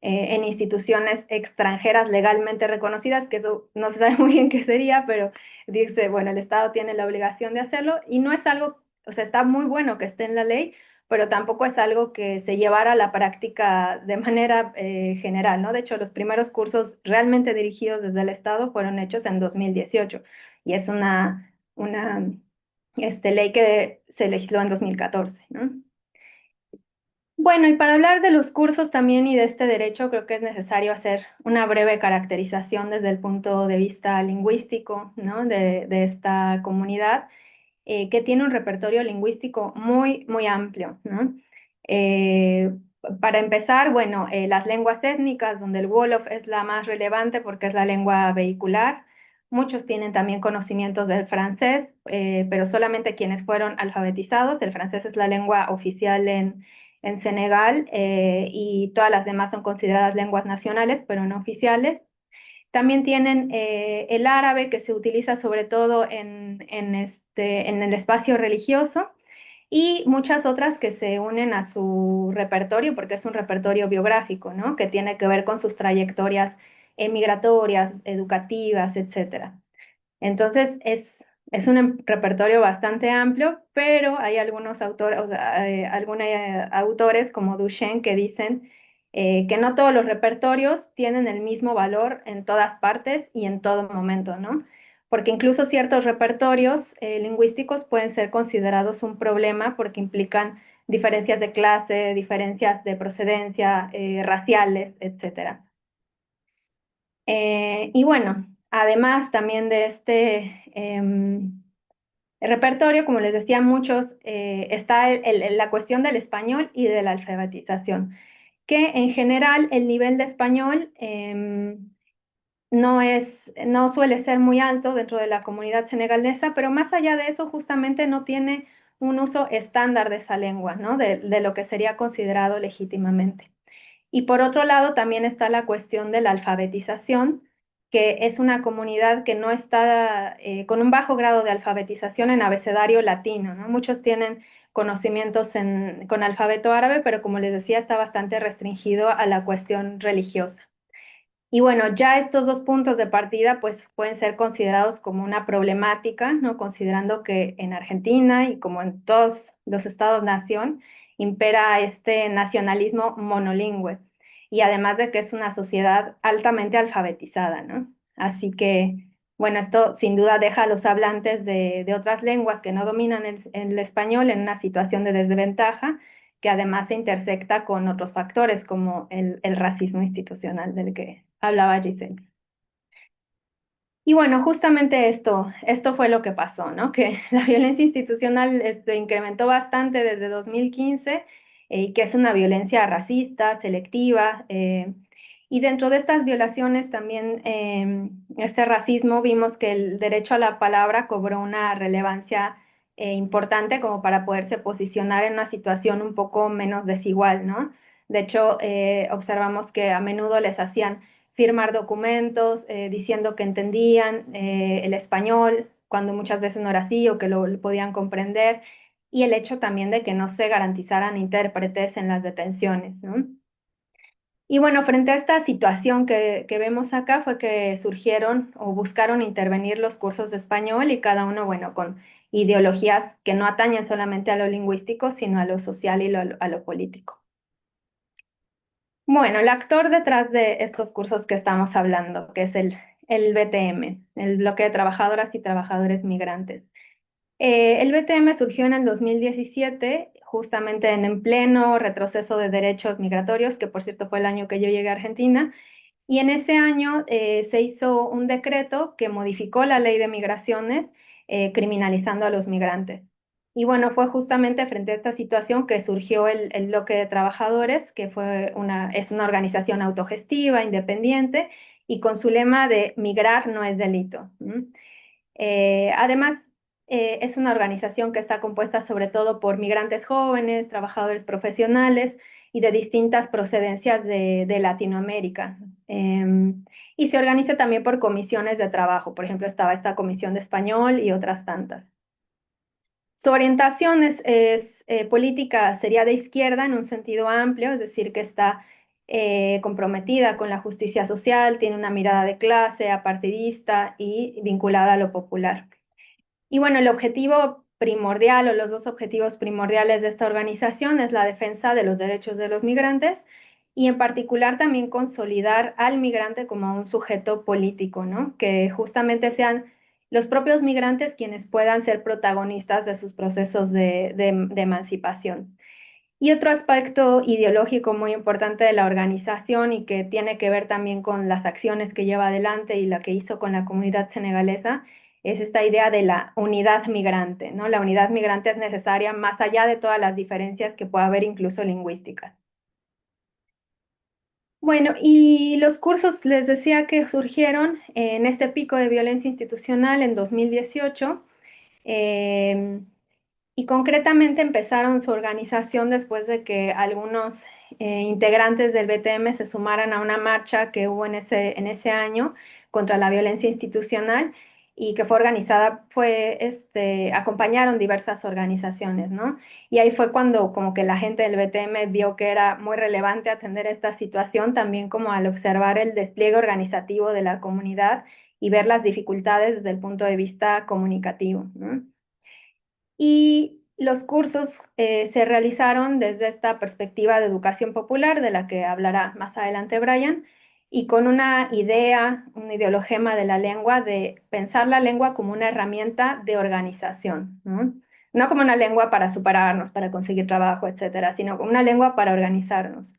en instituciones extranjeras legalmente reconocidas, que eso no se sabe muy bien qué sería, pero dice, bueno, el Estado tiene la obligación de hacerlo y no es algo, o sea, está muy bueno que esté en la ley, pero tampoco es algo que se llevara a la práctica de manera general, ¿no? De hecho, los primeros cursos realmente dirigidos desde el Estado fueron hechos en 2018 y es una ley que se legisló en 2014, ¿no? Bueno, y para hablar de los cursos también y de este derecho, creo que es necesario hacer una breve caracterización desde el punto de vista lingüístico, ¿no? De esta comunidad que tiene un repertorio lingüístico muy, muy amplio, ¿no? Eh, para empezar, bueno, las lenguas étnicas, donde el Wolof es la más relevante porque es la lengua vehicular. Muchos tienen también conocimientos del francés, pero solamente quienes fueron alfabetizados. El francés es la lengua oficial en Senegal y todas las demás son consideradas lenguas nacionales, pero no oficiales. También tienen el árabe que se utiliza sobre todo en el espacio religioso y muchas otras que se unen a su repertorio porque es un repertorio biográfico, ¿no? Que tiene que ver con sus trayectorias migratorias, educativas, etcétera. Entonces es un repertorio bastante amplio, pero hay algunos autores, o sea, algunos autores como Duchenne que dicen que no todos los repertorios tienen el mismo valor en todas partes y en todo momento, ¿no? Porque incluso ciertos repertorios lingüísticos pueden ser considerados un problema porque implican diferencias de clase, diferencias de procedencia, raciales, etcétera. Y bueno, además también de este repertorio, como les decía, muchos, está la cuestión del español y de la alfabetización, que en general el nivel de español no suele ser muy alto dentro de la comunidad senegalesa, pero más allá de eso, justamente no tiene un uso estándar de esa lengua, ¿no? De lo que sería considerado legítimamente. Y por otro lado, también está la cuestión de la alfabetización, que es una comunidad que no está con un bajo grado de alfabetización en abecedario latino, ¿no? Muchos tienen conocimientos con alfabeto árabe, pero como les decía, está bastante restringido a la cuestión religiosa. Y bueno, ya estos dos puntos de partida pues pueden ser considerados como una problemática, ¿no? Considerando que en Argentina y como en todos los estados-nación impera este nacionalismo monolingüe y además de que es una sociedad altamente alfabetizada, ¿no? Así que, bueno, esto sin duda deja a los hablantes de otras lenguas que no dominan el español en una situación de desventaja que además se intersecta con otros factores como el racismo institucional del que hablaba Giselle. Y bueno, justamente esto fue lo que pasó, ¿no? Que la violencia institucional se incrementó bastante desde 2015 y que es una violencia racista, selectiva. Y dentro de estas violaciones también, este racismo, vimos que el derecho a la palabra cobró una relevancia importante como para poderse posicionar en una situación un poco menos desigual, ¿no? De hecho, observamos que a menudo les hacían firmar documentos diciendo que entendían el español, cuando muchas veces no era así o que lo podían comprender, y el hecho también de que no se garantizaran intérpretes en las detenciones, ¿no? Y bueno, frente a esta situación que vemos acá fue que surgieron o buscaron intervenir los cursos de español y cada uno, bueno, con ideologías que no atañen solamente a lo lingüístico, sino a lo social y a lo político. Bueno, el actor detrás de estos cursos que estamos hablando, que es el BTM, el Bloque de Trabajadoras y Trabajadores Migrantes. El BTM surgió en el 2017, justamente en pleno retroceso de derechos migratorios, que por cierto fue el año que yo llegué a Argentina, y en ese año se hizo un decreto que modificó la ley de migraciones, criminalizando a los migrantes. Y bueno, fue justamente frente a esta situación que surgió el Bloque de Trabajadores, que es una organización autogestiva, independiente, y con su lema de migrar no es delito. Además, es una organización que está compuesta sobre todo por migrantes jóvenes, trabajadores profesionales y de distintas procedencias de Latinoamérica. Y se organiza también por comisiones de trabajo. Por ejemplo, estaba esta comisión de español y otras tantas. Su orientación política sería de izquierda en un sentido amplio, es decir, que está comprometida con la justicia social, tiene una mirada de clase, apartidista y vinculada a lo popular. Y bueno, el objetivo primordial o los dos objetivos primordiales de esta organización es la defensa de los derechos de los migrantes y en particular también consolidar al migrante como un sujeto político, ¿no? Que justamente sean los propios migrantes quienes puedan ser protagonistas de sus procesos de emancipación. Y otro aspecto ideológico muy importante de la organización y que tiene que ver también con las acciones que lleva adelante y la que hizo con la comunidad senegalesa es esta idea de la unidad migrante, ¿no? La unidad migrante es necesaria más allá de todas las diferencias que pueda haber, incluso lingüísticas. Bueno, y los cursos les decía que surgieron en este pico de violencia institucional en 2018. eh, y concretamente empezaron su organización después de que algunos integrantes del BTM se sumaran a una marcha que hubo en ese año contra la violencia institucional y que fue organizada, acompañaron diversas organizaciones, ¿no? Y ahí fue cuando como que la gente del BTM vio que era muy relevante atender esta situación, también como al observar el despliegue organizativo de la comunidad y ver las dificultades desde el punto de vista comunicativo, ¿no? Y los cursos se realizaron desde esta perspectiva de educación popular, de la que hablará más adelante Brian, y con una idea, un ideologema de la lengua, de pensar la lengua como una herramienta de organización, ¿no? No como una lengua para superarnos, para conseguir trabajo, etcétera, sino como una lengua para organizarnos.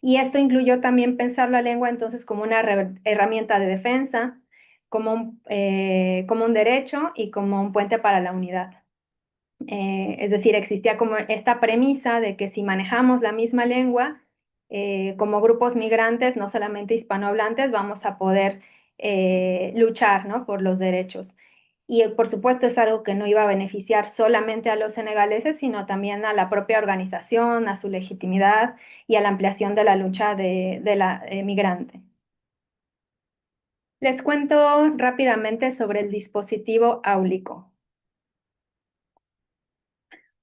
Y esto incluyó también pensar la lengua entonces como una herramienta de defensa, como un derecho y como un puente para la unidad. Es decir, existía como esta premisa de que si manejamos la misma lengua, como grupos migrantes, no solamente hispanohablantes, vamos a poder luchar, ¿no? Por los derechos. y por supuesto es algo que no iba a beneficiar solamente a los senegaleses, sino también a la propia organización, a su legitimidad y a la ampliación de la lucha de la migrante. Les cuento rápidamente sobre el dispositivo áulico.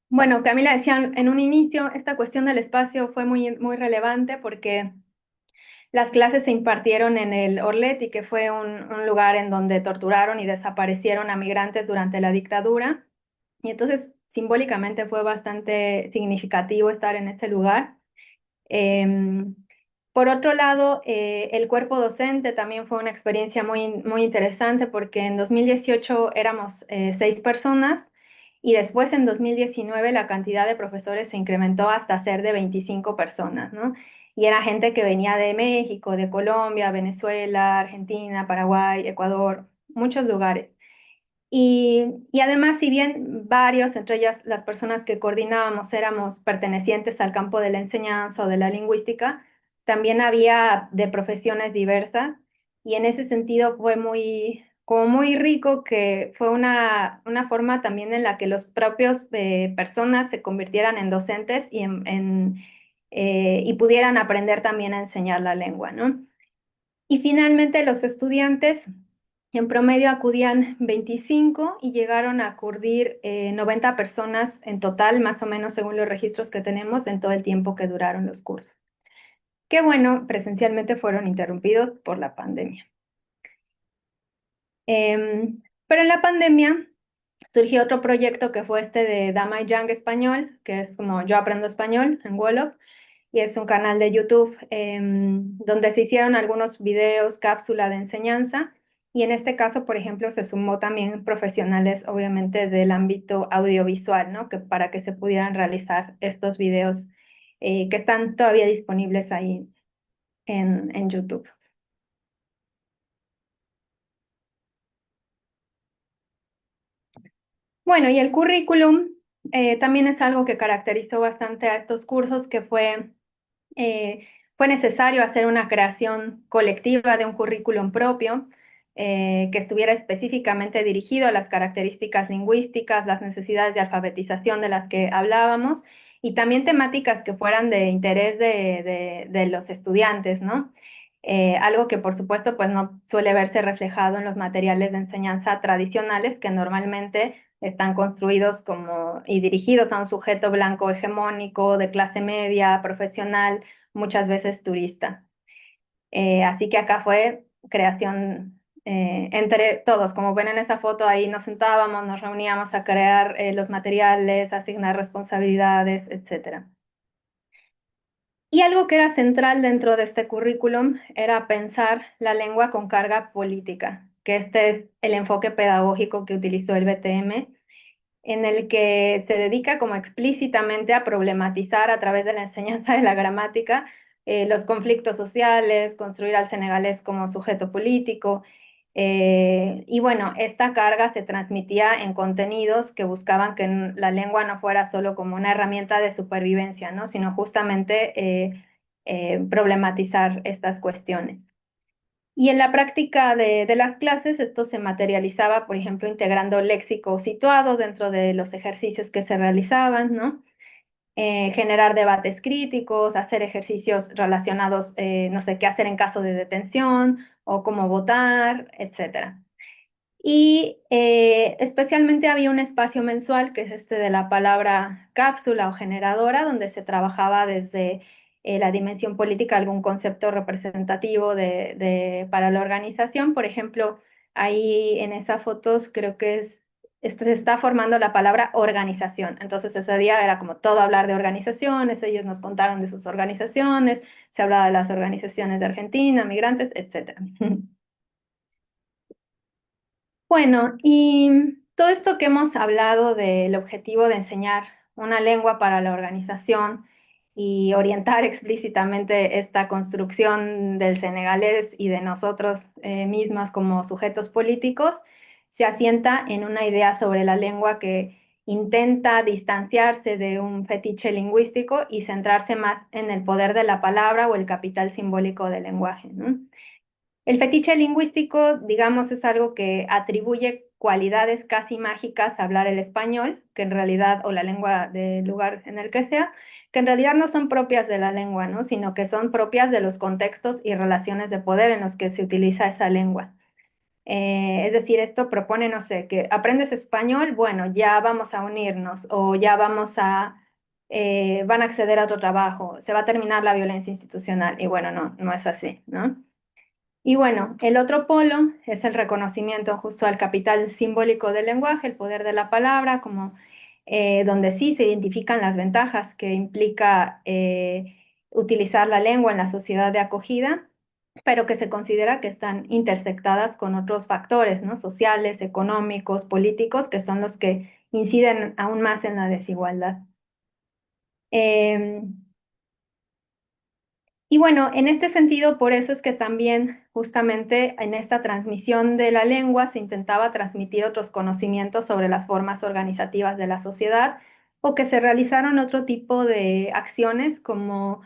Bueno, Camila decía en un inicio, esta cuestión del espacio fue muy relevante porque las clases se impartieron en el Orleti, que fue un lugar en donde torturaron y desaparecieron a migrantes durante la dictadura. Y entonces, simbólicamente fue bastante significativo estar en ese lugar. Em, por otro lado, el cuerpo docente también fue una experiencia muy interesante porque en 2018 éramos 6 personas y después en 2019 la cantidad de profesores se incrementó hasta ser de 25 personas, ¿no? Y era gente que venía de México, de Colombia, Venezuela, Argentina, Paraguay, Ecuador, muchos lugares. Y además, si bien varios, entre ellas las personas que coordinábamos, éramos pertenecientes al campo de la enseñanza o de la lingüística, también había de profesiones diversas y en ese sentido fue como muy rico que fue una forma también en la que los propios personas se convirtieran en docentes y pudieran aprender también a enseñar la lengua, ¿no? Y finalmente los estudiantes en promedio acudían 25 y llegaron a acudir 90 personas en total, más o menos según los registros que tenemos en todo el tiempo que duraron los cursos. Que bueno, presencialmente fueron interrumpidos por la pandemia. Pero en la pandemia surgió otro proyecto que fue este de Dama y Yang Español, que es como Yo Aprendo Español en Wolof, y es un canal de YouTube donde se hicieron algunos videos, cápsula de enseñanza, y en este caso, por ejemplo, se sumó también profesionales, obviamente, del ámbito audiovisual, ¿no? Que para que se pudieran realizar estos videos que están todavía disponibles ahí en YouTube. Bueno, y el currículum también es algo que caracterizó bastante a estos cursos, que fue necesario hacer una creación colectiva de un currículum propio que estuviera específicamente dirigido a las características lingüísticas, las necesidades de alfabetización de las que hablábamos y también temáticas que fueran de interés de los estudiantes, ¿no? Algo que por supuesto pues no suele verse reflejado en los materiales de enseñanza tradicionales que normalmente están construidos como y dirigidos a un sujeto blanco hegemónico, de clase media, profesional, muchas veces turista. Así que acá fue creación entre todos, como ven en esa foto, ahí nos sentábamos, nos reuníamos a crear los materiales, asignar responsabilidades, etcétera. Y algo que era central dentro de este currículum era pensar la lengua con carga política, que este es el enfoque pedagógico que utilizó el BTM, en el que se dedica como explícitamente a problematizar a través de la enseñanza de la gramática los conflictos sociales, construir al senegalés como sujeto político. Y bueno, esta carga se transmitía en contenidos que buscaban que la lengua no fuera solo como una herramienta de supervivencia, ¿no? Sino justamente problematizar estas cuestiones. Y en la práctica de las clases, esto se materializaba, por ejemplo, integrando léxico situado dentro de los ejercicios que se realizaban, ¿no? Generar debates críticos, hacer ejercicios relacionados, no sé, qué hacer en caso de detención o cómo votar, etcétera. Y especialmente había un espacio mensual, que es este de la palabra cápsula o generadora, donde se trabajaba desde la dimensión política, algún concepto representativo para la organización. Por ejemplo, ahí en esas fotos creo que se está formando la palabra organización. Entonces ese día era como todo hablar de organizaciones, ellos nos contaron de sus organizaciones, se hablaba de las organizaciones de Argentina, migrantes, etcétera. Bueno, y todo esto que hemos hablado del objetivo de enseñar una lengua para la organización y orientar explícitamente esta construcción del senegalés y de nosotros mismos como sujetos políticos, se asienta en una idea sobre la lengua que intenta distanciarse de un fetiche lingüístico y centrarse más en el poder de la palabra o el capital simbólico del lenguaje, ¿no? El fetiche lingüístico, digamos, es algo que atribuye cualidades casi mágicas hablar el español, que en realidad, o la lengua del lugar en el que sea, que en realidad no son propias de la lengua, ¿no? Sino que son propias de los contextos y relaciones de poder en los que se utiliza esa lengua. Es decir, esto propone, no sé, que aprendes español, bueno, ya vamos a unirnos o ya van a acceder a otro trabajo, se va a terminar la violencia institucional. Y bueno, no, no es así, ¿no? Y bueno, el otro polo es el reconocimiento justo al capital simbólico del lenguaje, el poder de la palabra, como donde sí se identifican las ventajas que implica utilizar la lengua en la sociedad de acogida, pero que se considera que están intersectadas con otros factores, ¿no? Sociales, económicos, políticos, que son los que inciden aún más en la desigualdad. Em, y bueno, en este sentido, por eso es que también justamente en esta transmisión de la lengua se intentaba transmitir otros conocimientos sobre las formas organizativas de la sociedad o que se realizaron otro tipo de acciones como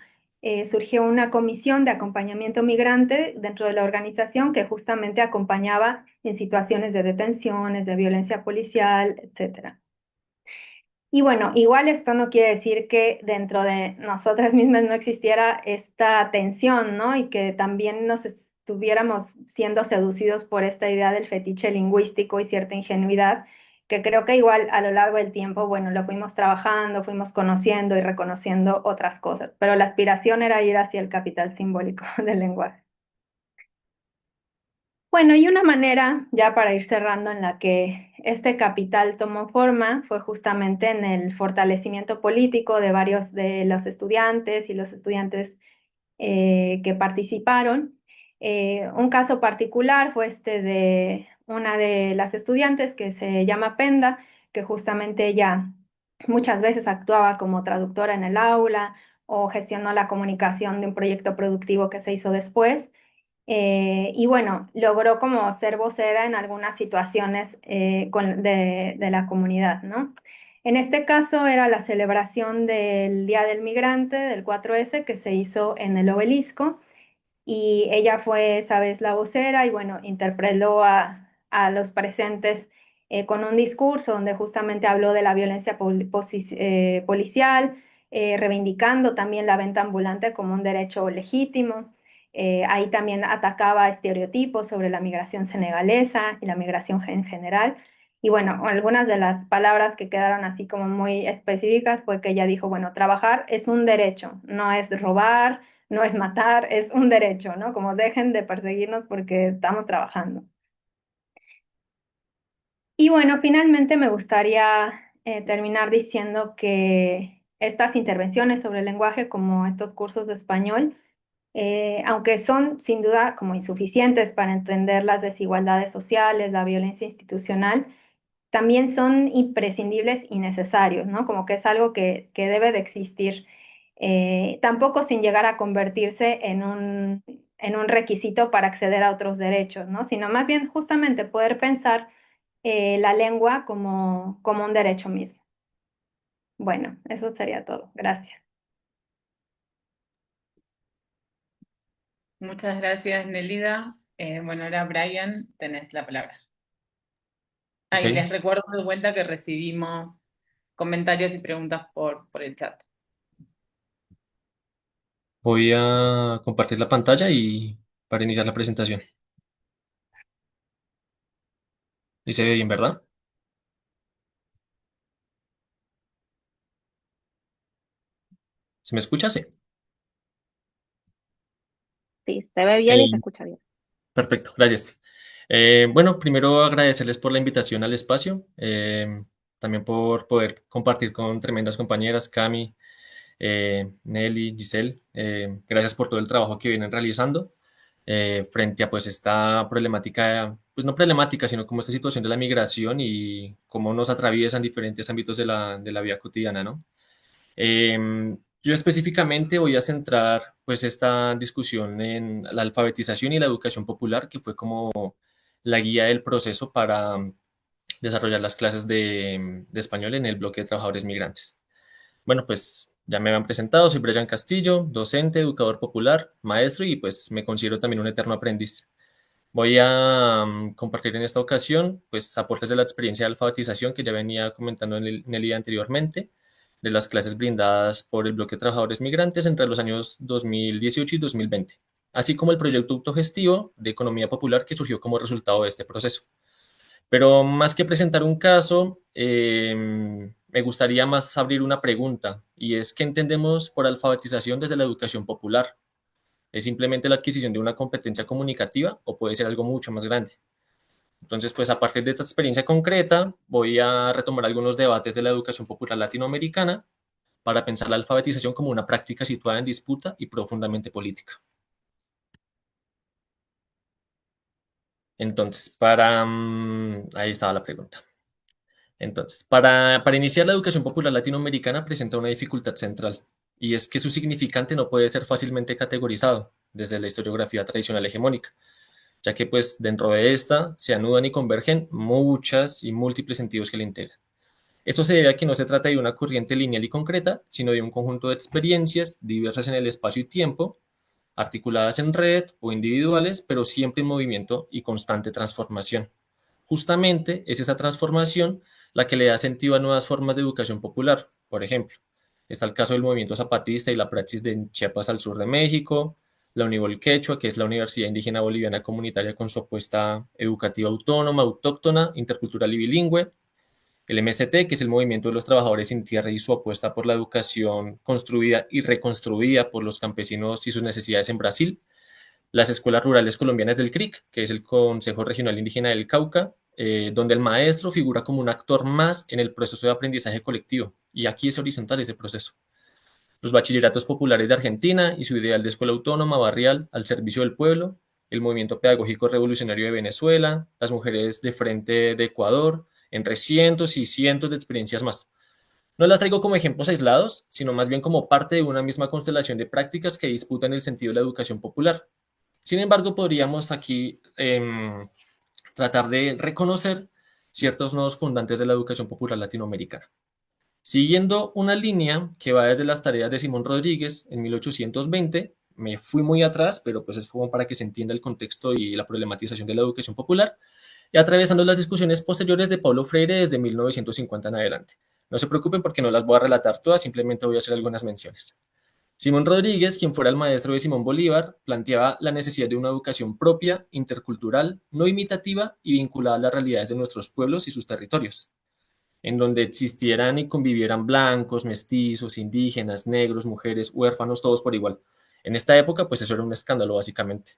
surgió una comisión de acompañamiento migrante dentro de la organización que justamente acompañaba en situaciones de detenciones, de violencia policial, etcétera. Y bueno, igual esto no quiere decir que dentro de nosotras mismas no existiera esta tensión, ¿no? Y que también nos estuviéramos siendo seducidos por esta idea del fetiche lingüístico y cierta ingenuidad, que creo que igual a lo largo del tiempo, bueno, lo fuimos trabajando, fuimos conociendo y reconociendo otras cosas, pero la aspiración era ir hacia el capital simbólico del lenguaje. Bueno, y una manera, ya para ir cerrando, en la que este capital tomó forma fue justamente en el fortalecimiento político de varios de los estudiantes y los estudiantes que participaron. Un caso particular fue este de una de las estudiantes que se llama Penda, que justamente ella muchas veces actuaba como traductora en el aula o gestionó la comunicación de un proyecto productivo que se hizo después. Y bueno, logró como ser vocera en algunas situaciones de la comunidad, ¿no? En este caso era la celebración del Día del Migrante, del 4S, que se hizo en el Obelisco, y ella fue esa vez la vocera y bueno, interpeló a los presentes con un discurso donde justamente habló de la violencia policial, reivindicando también la venta ambulante como un derecho legítimo. Ahí también atacaba estereotipos sobre la migración senegalesa y la migración en general. Y bueno, algunas de las palabras que quedaron así como muy específicas fue que ella dijo, bueno, trabajar es un derecho, no es robar, no es matar, es un derecho, ¿no? Como dejen de perseguirnos porque estamos trabajando. Y bueno, finalmente me gustaría terminar diciendo que estas intervenciones sobre el lenguaje, como estos cursos de español, aunque son sin duda como insuficientes para entender las desigualdades sociales, la violencia institucional, también son imprescindibles y necesarios, ¿no? Como que es algo que debe de existir, tampoco sin llegar a convertirse en un requisito para acceder a otros derechos, ¿no? Sino más bien justamente poder pensar la lengua como un derecho mismo. Bueno, eso sería todo. Gracias. Muchas gracias, Nelida. Bueno, ahora Brian, tenés la palabra. Ok, Y les recuerdo de vuelta que recibimos comentarios y preguntas por el chat. voy a compartir la pantalla y para iniciar la presentación. Y se ve bien, ¿verdad? ¿Se me escucha? Sí. Sí, se ve bien y se Eh, escucha bien. Perfecto, gracias. Bueno, primero agradecerles por la invitación al espacio, también por poder compartir con tremendas compañeras, Cami, Nelly, Giselle. Gracias por todo el trabajo que vienen realizando frente a pues esta problemática, pues no problemática, sino como esta situación de la migración y cómo nos atraviesan diferentes ámbitos de la vida cotidiana, ¿no? Yo específicamente voy a centrar pues esta discusión en la alfabetización y la educación popular, que fue como la guía del proceso para desarrollar las clases de español en el bloque de trabajadores migrantes. Bueno, pues ya me han presentado, soy Brian Castillo, docente, educador popular, maestro y pues me considero también un eterno aprendiz. Voy a compartir en esta ocasión pues, aportes de la experiencia de alfabetización que ya venía comentando en el día anteriormente, de las clases brindadas por el Bloque de Trabajadores Migrantes entre los años 2018 y 2020, así como el proyecto autogestivo de economía popular que surgió como resultado de este proceso. Pero más que presentar un caso, me gustaría más abrir una pregunta, y es ¿qué entendemos por alfabetización desde la educación popular? ¿Es simplemente la adquisición de una competencia comunicativa o puede ser algo mucho más grande? Entonces, pues a partir de esta experiencia concreta, voy a retomar algunos debates de la educación popular latinoamericana para pensar la alfabetización como una práctica situada en disputa y profundamente política. Entonces, ahí estaba la pregunta. Entonces, para iniciar la educación popular latinoamericana presenta una dificultad central, y es que su significante no puede ser fácilmente categorizado desde la historiografía tradicional hegemónica, ya que pues dentro de esta se anudan y convergen muchas y múltiples sentidos que la integran. Esto se debe a que no se trata de una corriente lineal y concreta, sino de un conjunto de experiencias diversas en el espacio y tiempo, articuladas en red o individuales, pero siempre en movimiento y constante transformación. Justamente es esa transformación la que le da sentido a nuevas formas de educación popular. Por ejemplo, está el caso del movimiento zapatista y la praxis de Chiapas al sur de México, la Univol Quechua, que es la Universidad Indígena Boliviana Comunitaria con su apuesta educativa autónoma, autóctona, intercultural y bilingüe, el MST, que es el Movimiento de los Trabajadores sin Tierra y su apuesta por la educación construida y reconstruida por los campesinos y sus necesidades en Brasil, las escuelas rurales colombianas del CRIC, que es el Consejo Regional Indígena del Cauca, donde el maestro figura como un actor más en el proceso de aprendizaje colectivo, y aquí es horizontal ese proceso. Los bachilleratos populares de Argentina y su ideal de escuela autónoma, barrial, al servicio del pueblo, el movimiento pedagógico revolucionario de Venezuela, las mujeres de frente de Ecuador, entre cientos y cientos de experiencias más. No las traigo como ejemplos aislados, sino más bien como parte de una misma constelación de prácticas que disputan el sentido de la educación popular. Sin embargo, podríamos aquí tratar de reconocer ciertos nodos fundantes de la educación popular latinoamericana. Siguiendo una línea que va desde las tareas de Simón Rodríguez en 1820, me fui muy atrás, pero pues es como para que se entienda el contexto y la problematización de la educación popular, y atravesando las discusiones posteriores de Paulo Freire desde 1950 en adelante. No se preocupen porque no las voy a relatar todas, simplemente voy a hacer algunas menciones. Simón Rodríguez, quien fuera el maestro de Simón Bolívar, planteaba la necesidad de una educación propia, intercultural, no imitativa y vinculada a las realidades de nuestros pueblos y sus territorios, en donde existieran y convivieran blancos, mestizos, indígenas, negros, mujeres, huérfanos, todos por igual. En esta época, pues eso era un escándalo, básicamente.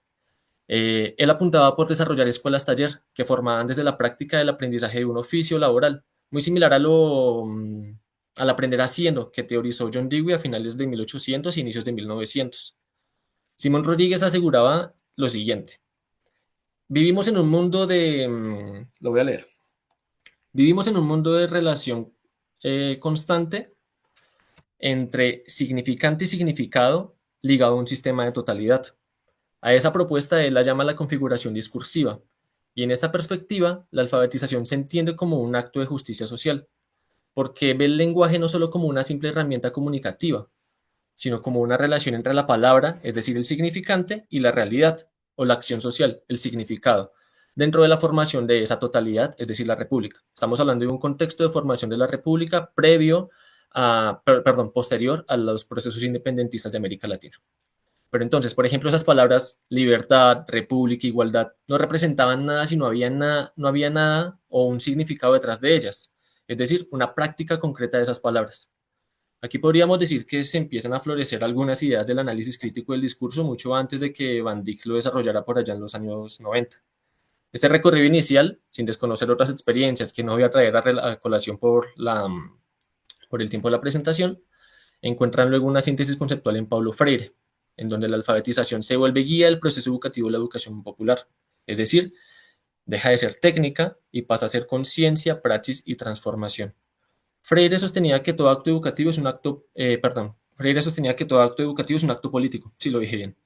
Él apuntaba por desarrollar escuelas taller que formaban desde la práctica del aprendizaje de un oficio laboral, muy similar al aprender haciendo que teorizó John Dewey a finales de 1800 e inicios de 1900. Simón Rodríguez aseguraba lo siguiente: vivimos en un mundo lo voy a leer, vivimos en un mundo de relación constante entre significante y significado ligado a un sistema de totalidad. A esa propuesta él la llama la configuración discursiva, y en esta perspectiva la alfabetización se entiende como un acto de justicia social, porque ve el lenguaje no solo como una simple herramienta comunicativa, sino como una relación entre la palabra, es decir, el significante, y la realidad, o la acción social, el significado, dentro de la formación de esa totalidad, es decir, la república. Estamos hablando de un contexto de formación de la república posterior a los procesos independentistas de América Latina. Pero entonces, por ejemplo, esas palabras libertad, república, igualdad, no representaban nada si no había nada o un significado detrás de ellas, es decir, una práctica concreta de esas palabras. Aquí podríamos decir que se empiezan a florecer algunas ideas del análisis crítico del discurso mucho antes de que Van Dyck lo desarrollara por allá en los años 90. Este recorrido inicial, sin desconocer otras experiencias que no voy a traer a colación por el tiempo de la presentación, encuentran luego una síntesis conceptual en Paulo Freire, en donde la alfabetización se vuelve guía del proceso educativo de la educación popular, es decir, deja de ser técnica y pasa a ser conciencia, praxis y transformación. Freire sostenía que todo acto educativo es un acto, Freire sostenía que todo acto educativo es un acto político, si lo dije bien,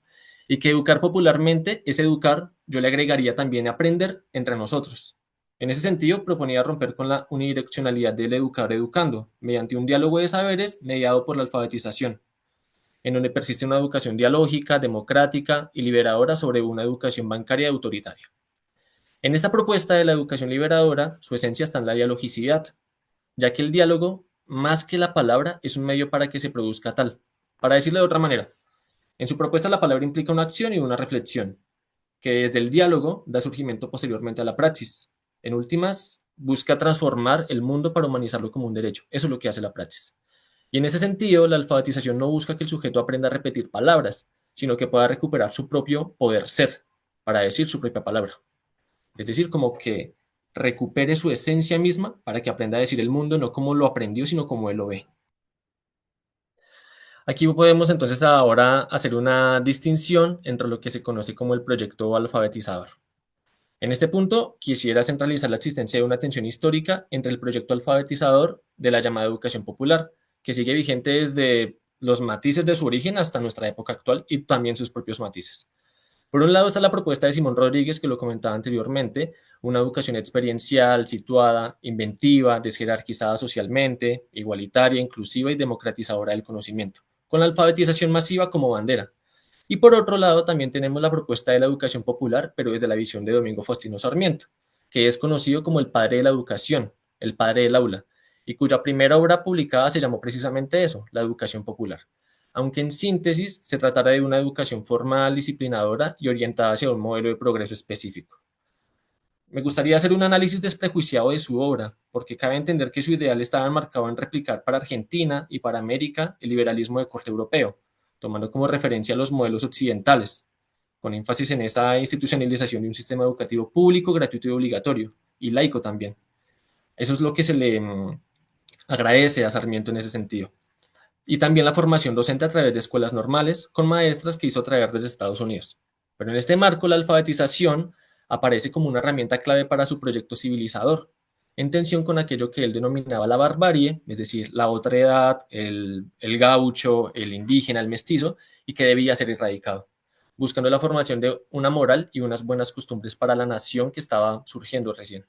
y que educar popularmente es educar, yo le agregaría también aprender entre nosotros. En ese sentido, proponía romper con la unidireccionalidad del educador educando, mediante un diálogo de saberes mediado por la alfabetización, en donde persiste una educación dialógica, democrática y liberadora sobre una educación bancaria y autoritaria. En esta propuesta de la educación liberadora, su esencia está en la dialogicidad, ya que el diálogo, más que la palabra, es un medio para que se produzca tal. Para decirlo de otra manera, en su propuesta la palabra implica una acción y una reflexión, que desde el diálogo da surgimiento posteriormente a la praxis. En últimas, busca transformar el mundo para humanizarlo como un derecho. Eso es lo que hace la praxis. Y en ese sentido, la alfabetización no busca que el sujeto aprenda a repetir palabras, sino que pueda recuperar su propio poder ser, para decir su propia palabra. Es decir, como que recupere su esencia misma para que aprenda a decir el mundo no como lo aprendió, sino como él lo ve. Aquí podemos entonces ahora hacer una distinción entre lo que se conoce como el proyecto alfabetizador. En este punto, quisiera centralizar la existencia de una tensión histórica entre el proyecto alfabetizador de la llamada educación popular, que sigue vigente desde los matices de su origen hasta nuestra época actual y también sus propios matices. Por un lado está la propuesta de Simón Rodríguez, que lo comentaba anteriormente, una educación experiencial, situada, inventiva, desjerarquizada socialmente, igualitaria, inclusiva y democratizadora del conocimiento, con la alfabetización masiva como bandera. Y por otro lado también tenemos la propuesta de la educación popular, pero desde la visión de Domingo Faustino Sarmiento, que es conocido como el padre de la educación, el padre del aula, y cuya primera obra publicada se llamó precisamente eso, la educación popular, aunque en síntesis se tratará de una educación formal, disciplinadora y orientada hacia un modelo de progreso específico. Me gustaría hacer un análisis desprejuiciado de su obra, porque cabe entender que su ideal estaba enmarcado en replicar para Argentina y para América el liberalismo de corte europeo, tomando como referencia los modelos occidentales, con énfasis en esa institucionalización de un sistema educativo público, gratuito y obligatorio, y laico también. Eso es lo que se le agradece a Sarmiento en ese sentido. Y también la formación docente a través de escuelas normales con maestras que hizo traer desde Estados Unidos. Pero en este marco la alfabetización aparece como una herramienta clave para su proyecto civilizador, en tensión con aquello que él denominaba la barbarie, es decir, la otra edad, el gaucho, el indígena, el mestizo, y que debía ser erradicado, buscando la formación de una moral y unas buenas costumbres para la nación que estaba surgiendo recién.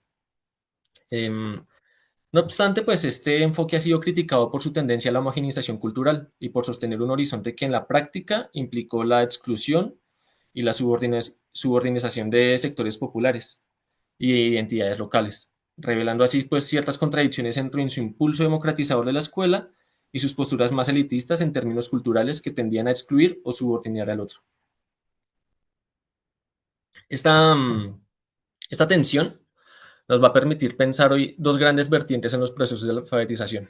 No obstante, pues este enfoque ha sido criticado por su tendencia a la homogenización cultural y por sostener un horizonte que en la práctica implicó la exclusión y la subordinación de sectores populares y de identidades locales, revelando así pues ciertas contradicciones entre su impulso democratizador de la escuela y sus posturas más elitistas en términos culturales que tendían a excluir o subordinar al otro. Esta, esta tensión nos va a permitir pensar hoy dos grandes vertientes en los procesos de la alfabetización.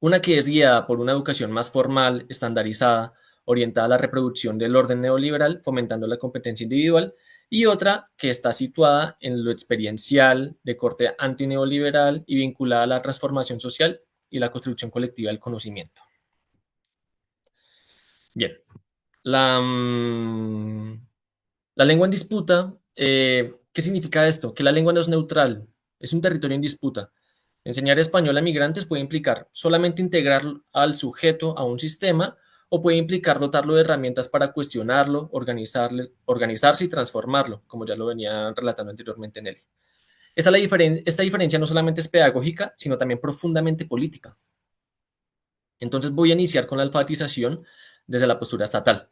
Una que es guiada por una educación más formal, estandarizada, orientada a la reproducción del orden neoliberal, fomentando la competencia individual, y otra que está situada en lo experiencial, de corte antineoliberal y vinculada a la transformación social y la construcción colectiva del conocimiento. Bien, la, la lengua en disputa, ¿qué significa esto? Que la lengua no es neutral, es un territorio en disputa. Enseñar español a migrantes puede implicar solamente integrar al sujeto a un sistema o puede implicar dotarlo de herramientas para cuestionarlo, organizarse y transformarlo, como ya lo venía relatando anteriormente Nelly. Esta diferencia no solamente es pedagógica, sino también profundamente política. Entonces voy a iniciar con la alfabetización desde la postura estatal.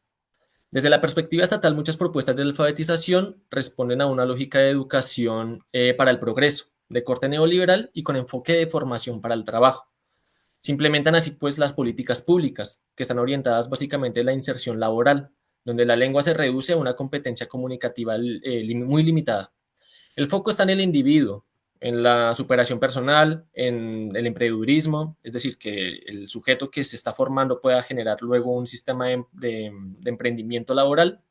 Desde la perspectiva estatal, muchas propuestas de alfabetización responden a una lógica de educación para el progreso, de corte neoliberal y con enfoque de formación para el trabajo. Se implementan así pues las políticas públicas, que están orientadas básicamente a la inserción laboral, donde la lengua se reduce a una competencia comunicativa muy limitada. El foco está en el individuo, en la superación personal, en el emprendedurismo, es decir, que el sujeto que se está formando pueda generar luego un sistema de emprendimiento laboral,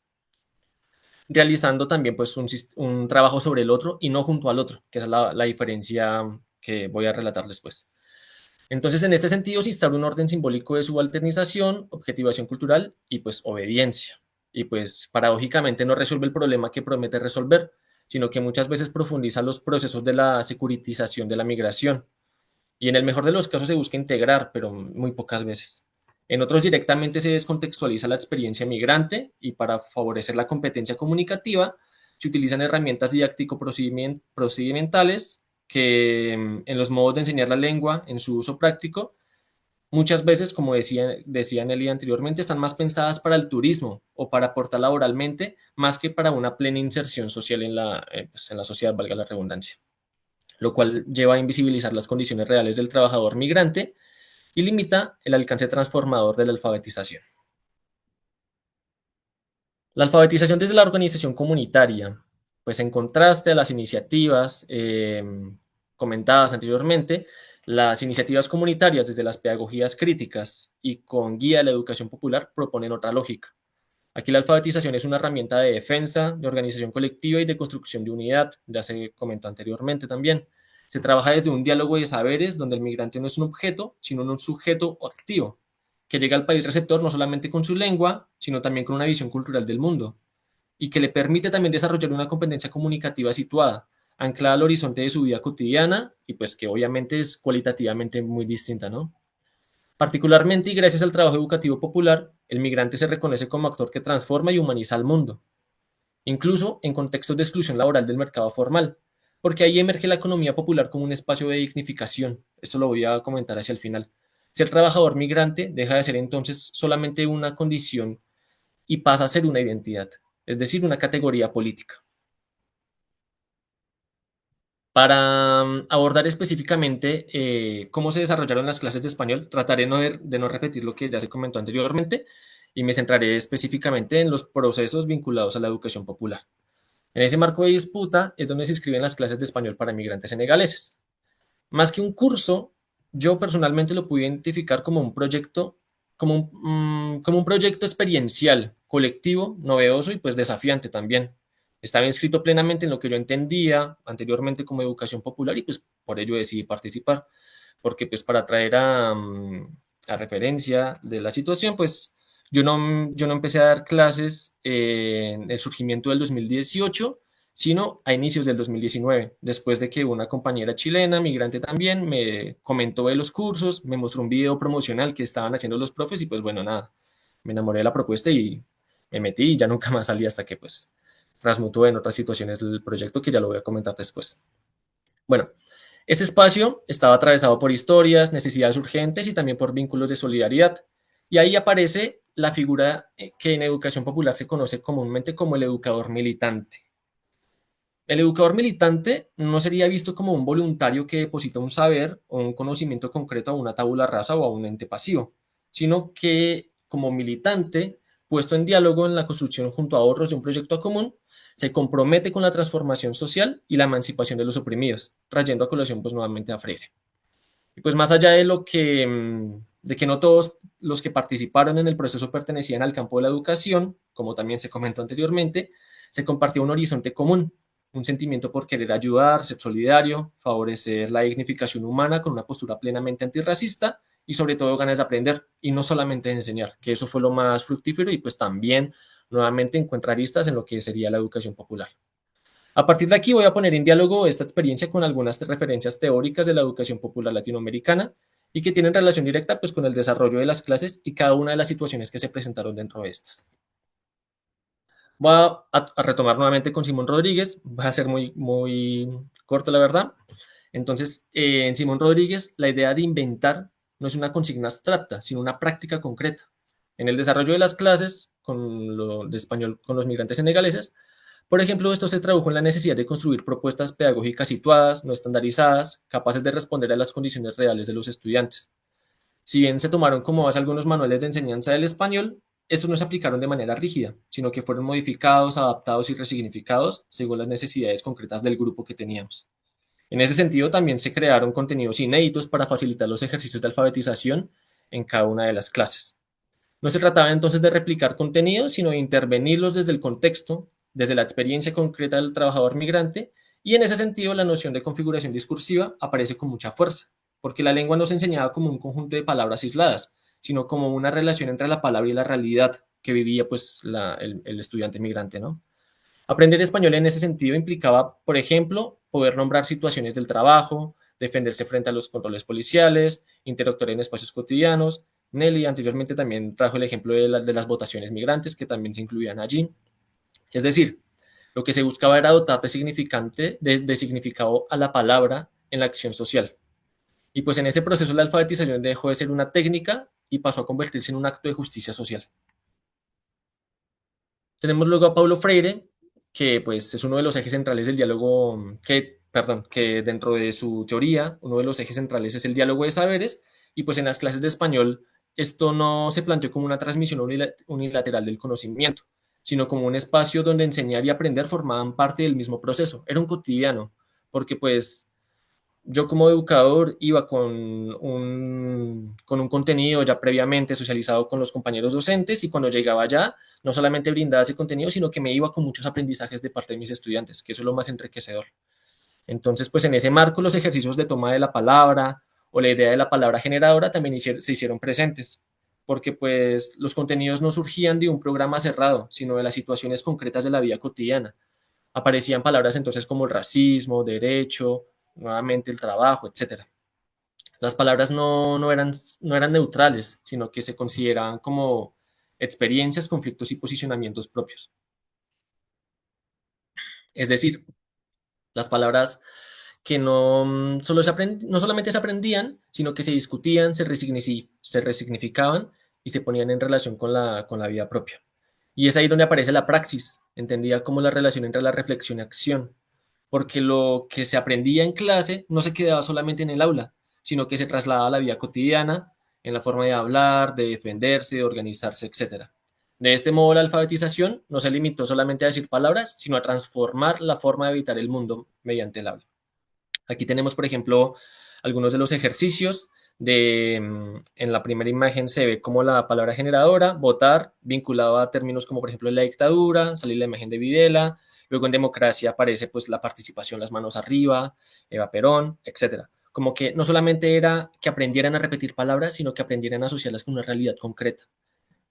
realizando también pues un trabajo sobre el otro y no junto al otro, que es la diferencia que voy a relatar después. Entonces, en este sentido, se instala un orden simbólico de subalternización, objetivación cultural y pues obediencia. Y pues paradójicamente no resuelve el problema que promete resolver, sino que muchas veces profundiza los procesos de la securitización de la migración. Y en el mejor de los casos se busca integrar, pero muy pocas veces. En otros directamente se descontextualiza la experiencia migrante y para favorecer la competencia comunicativa se utilizan herramientas didáctico-procedimentales que en los modos de enseñar la lengua, en su uso práctico, muchas veces, como decía Nelly anteriormente, están más pensadas para el turismo o para aportar laboralmente, más que para una plena inserción social pues, en la sociedad, valga la redundancia, lo cual lleva a invisibilizar las condiciones reales del trabajador migrante y limita el alcance transformador de la alfabetización. La alfabetización desde la organización comunitaria, pues en contraste a las iniciativas comentadas anteriormente, las iniciativas comunitarias desde las pedagogías críticas y con guía de la educación popular proponen otra lógica. Aquí la alfabetización es una herramienta de defensa, de organización colectiva y de construcción de unidad, ya se comentó anteriormente también. Se trabaja desde un diálogo de saberes donde el migrante no es un objeto, sino un sujeto activo, que llega al país receptor no solamente con su lengua, sino también con una visión cultural del mundo, y que le permite también desarrollar una competencia comunicativa situada, anclada al horizonte de su vida cotidiana y pues que obviamente es cualitativamente muy distinta, ¿no? Particularmente y gracias al trabajo educativo popular, el migrante se reconoce como actor que transforma y humaniza al mundo, incluso en contextos de exclusión laboral del mercado formal, porque ahí emerge la economía popular como un espacio de dignificación. Esto lo voy a comentar hacia el final. Ser trabajador migrante deja de ser entonces solamente una condición y pasa a ser una identidad, es decir, una categoría política. Para abordar específicamente cómo se desarrollaron las clases de español, trataré de no repetir lo que ya se comentó anteriormente y me centraré específicamente en los procesos vinculados a la educación popular. En ese marco de disputa es donde se inscriben las clases de español para migrantes senegaleses. Más que un curso, yo personalmente lo pude identificar como un proyecto, como un proyecto experiencial, colectivo, novedoso y pues desafiante también. Estaba inscrito plenamente en lo que yo entendía anteriormente como educación popular y pues por ello decidí participar, porque pues para traer a referencia de la situación, pues yo no empecé a dar clases en el surgimiento del 2018, sino a inicios del 2019, después de que una compañera chilena, migrante también, me comentó de los cursos, me mostró un video promocional que estaban haciendo los profes y pues bueno, nada, me enamoré de la propuesta y me metí y ya nunca más salí hasta que pues transmutó en otras situaciones el proyecto que ya lo voy a comentar después. Bueno, este espacio estaba atravesado por historias, necesidades urgentes y también por vínculos de solidaridad. Y ahí aparece la figura que en educación popular se conoce comúnmente como el educador militante. El educador militante no sería visto como un voluntario que deposita un saber o un conocimiento concreto a una tabula rasa o a un ente pasivo, sino que como militante, puesto en diálogo en la construcción junto a otros de un proyecto común, se compromete con la transformación social y la emancipación de los oprimidos, trayendo a colación pues nuevamente a Freire. Y pues más allá de que no todos los que participaron en el proceso pertenecían al campo de la educación, como también se comentó anteriormente, se compartía un horizonte común, un sentimiento por querer ayudar, ser solidario, favorecer la dignificación humana con una postura plenamente antirracista y sobre todo ganas de aprender y no solamente de enseñar, que eso fue lo más fructífero y pues también nuevamente encontrar aristas en lo que sería la educación popular. A partir de aquí voy a poner en diálogo esta experiencia con algunas referencias teóricas de la educación popular latinoamericana y que tienen relación directa pues, con el desarrollo de las clases y cada una de las situaciones que se presentaron dentro de estas. Voy a retomar nuevamente con Simón Rodríguez, va a ser muy corto la verdad. Entonces, en Simón Rodríguez, la idea de inventar no es una consigna abstracta, sino una práctica concreta. En el desarrollo de las clases con lo de español con los migrantes senegaleses, por ejemplo, esto se tradujo en la necesidad de construir propuestas pedagógicas situadas, no estandarizadas, capaces de responder a las condiciones reales de los estudiantes. Si bien se tomaron como base algunos manuales de enseñanza del español, estos no se aplicaron de manera rígida, sino que fueron modificados, adaptados y resignificados según las necesidades concretas del grupo que teníamos. En ese sentido, también se crearon contenidos inéditos para facilitar los ejercicios de alfabetización en cada una de las clases. No se trataba entonces de replicar contenidos, sino de intervenirlos desde el contexto, desde la experiencia concreta del trabajador migrante, y en ese sentido la noción de configuración discursiva aparece con mucha fuerza, porque la lengua no se enseñaba como un conjunto de palabras aisladas, sino como una relación entre la palabra y la realidad que vivía pues el estudiante migrante, ¿no? Aprender español en ese sentido implicaba, por ejemplo, poder nombrar situaciones del trabajo, defenderse frente a los controles policiales, interactuar en espacios cotidianos. Nelly anteriormente también trajo el ejemplo de las votaciones migrantes que también se incluían allí. Es decir, lo que se buscaba era dotar de significado a la palabra en la acción social. Y pues en ese proceso la alfabetización dejó de ser una técnica y pasó a convertirse en un acto de justicia social. Tenemos luego a Paulo Freire, que pues es uno de los ejes centrales del diálogo, que dentro de su teoría, uno de los ejes centrales es el diálogo de saberes, y pues en las clases de español esto no se planteó como una transmisión unilateral del conocimiento, sino como un espacio donde enseñar y aprender formaban parte del mismo proceso, era un cotidiano, porque pues yo como educador iba con un contenido ya previamente socializado con los compañeros docentes y cuando llegaba allá no solamente brindaba ese contenido, sino que me iba con muchos aprendizajes de parte de mis estudiantes, que eso es lo más enriquecedor. Entonces, pues en ese marco los ejercicios de toma de la palabra o la idea de la palabra generadora también se hicieron presentes, porque pues los contenidos no surgían de un programa cerrado, sino de las situaciones concretas de la vida cotidiana. Aparecían palabras entonces como el racismo, derecho, nuevamente el trabajo, etcétera. Las palabras no eran neutrales, sino que se consideraban como experiencias, conflictos y posicionamientos propios. Es decir, las palabras que no solamente se aprendían, sino que se discutían, se resignificaban y se ponían en relación con la vida propia. Y es ahí donde aparece la praxis, entendida como la relación entre la reflexión y acción, porque lo que se aprendía en clase no se quedaba solamente en el aula, sino que se trasladaba a la vida cotidiana, en la forma de hablar, de defenderse, de organizarse, etc. De este modo, la alfabetización no se limitó solamente a decir palabras, sino a transformar la forma de habitar el mundo mediante el habla. Aquí tenemos, por ejemplo, algunos de los ejercicios. En la primera imagen se ve como la palabra generadora, votar, vinculado a términos como, por ejemplo, la dictadura, salir la imagen de Videla. Luego en democracia aparece pues la participación, las manos arriba, Eva Perón, etcétera. Como que no solamente era que aprendieran a repetir palabras, sino que aprendieran a asociarlas con una realidad concreta.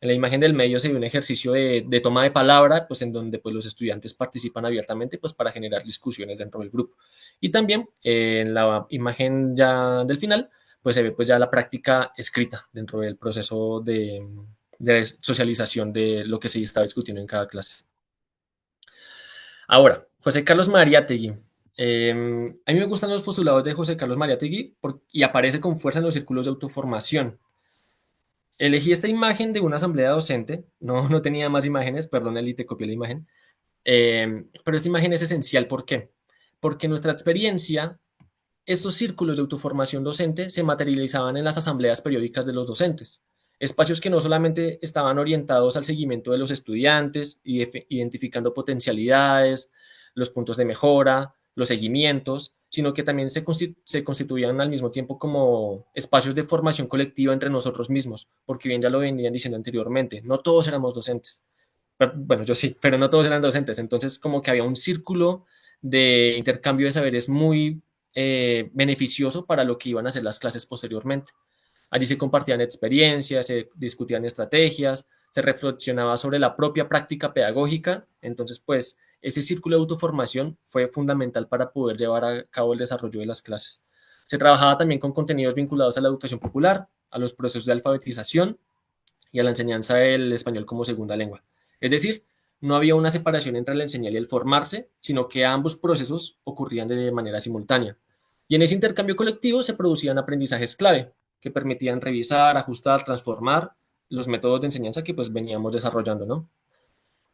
En la imagen del medio se ve un ejercicio de toma de palabra, pues en donde pues, los estudiantes participan abiertamente pues, para generar discusiones dentro del grupo. Y también en la imagen ya del final, pues se ve pues, ya la práctica escrita dentro del proceso de socialización de lo que se estaba discutiendo en cada clase. Ahora, José Carlos Mariátegui. A mí me gustan los postulados de José Carlos Mariátegui y aparece con fuerza en los círculos de autoformación. Elegí esta imagen de una asamblea docente, no tenía más imágenes, perdón, Eli, te copié la imagen, pero esta imagen es esencial, ¿por qué? Porque en nuestra experiencia, estos círculos de autoformación docente se materializaban en las asambleas periódicas de los docentes, espacios que no solamente estaban orientados al seguimiento de los estudiantes, identificando potencialidades, los puntos de mejora, los seguimientos, sino que también se constituían al mismo tiempo como espacios de formación colectiva entre nosotros mismos, porque bien ya lo venían diciendo anteriormente, no todos éramos docentes. Bueno, yo sí, pero no todos eran docentes, entonces como que había un círculo de intercambio de saberes muy beneficioso para lo que iban a ser las clases posteriormente. Allí se compartían experiencias, se discutían estrategias, se reflexionaba sobre la propia práctica pedagógica, entonces pues ese círculo de autoformación fue fundamental para poder llevar a cabo el desarrollo de las clases. Se trabajaba también con contenidos vinculados a la educación popular, a los procesos de alfabetización y a la enseñanza del español como segunda lengua. Es decir, no había una separación entre el enseñar y el formarse, sino que ambos procesos ocurrían de manera simultánea. Y en ese intercambio colectivo se producían aprendizajes clave que permitían revisar, ajustar, transformar los métodos de enseñanza que pues veníamos desarrollando, ¿no?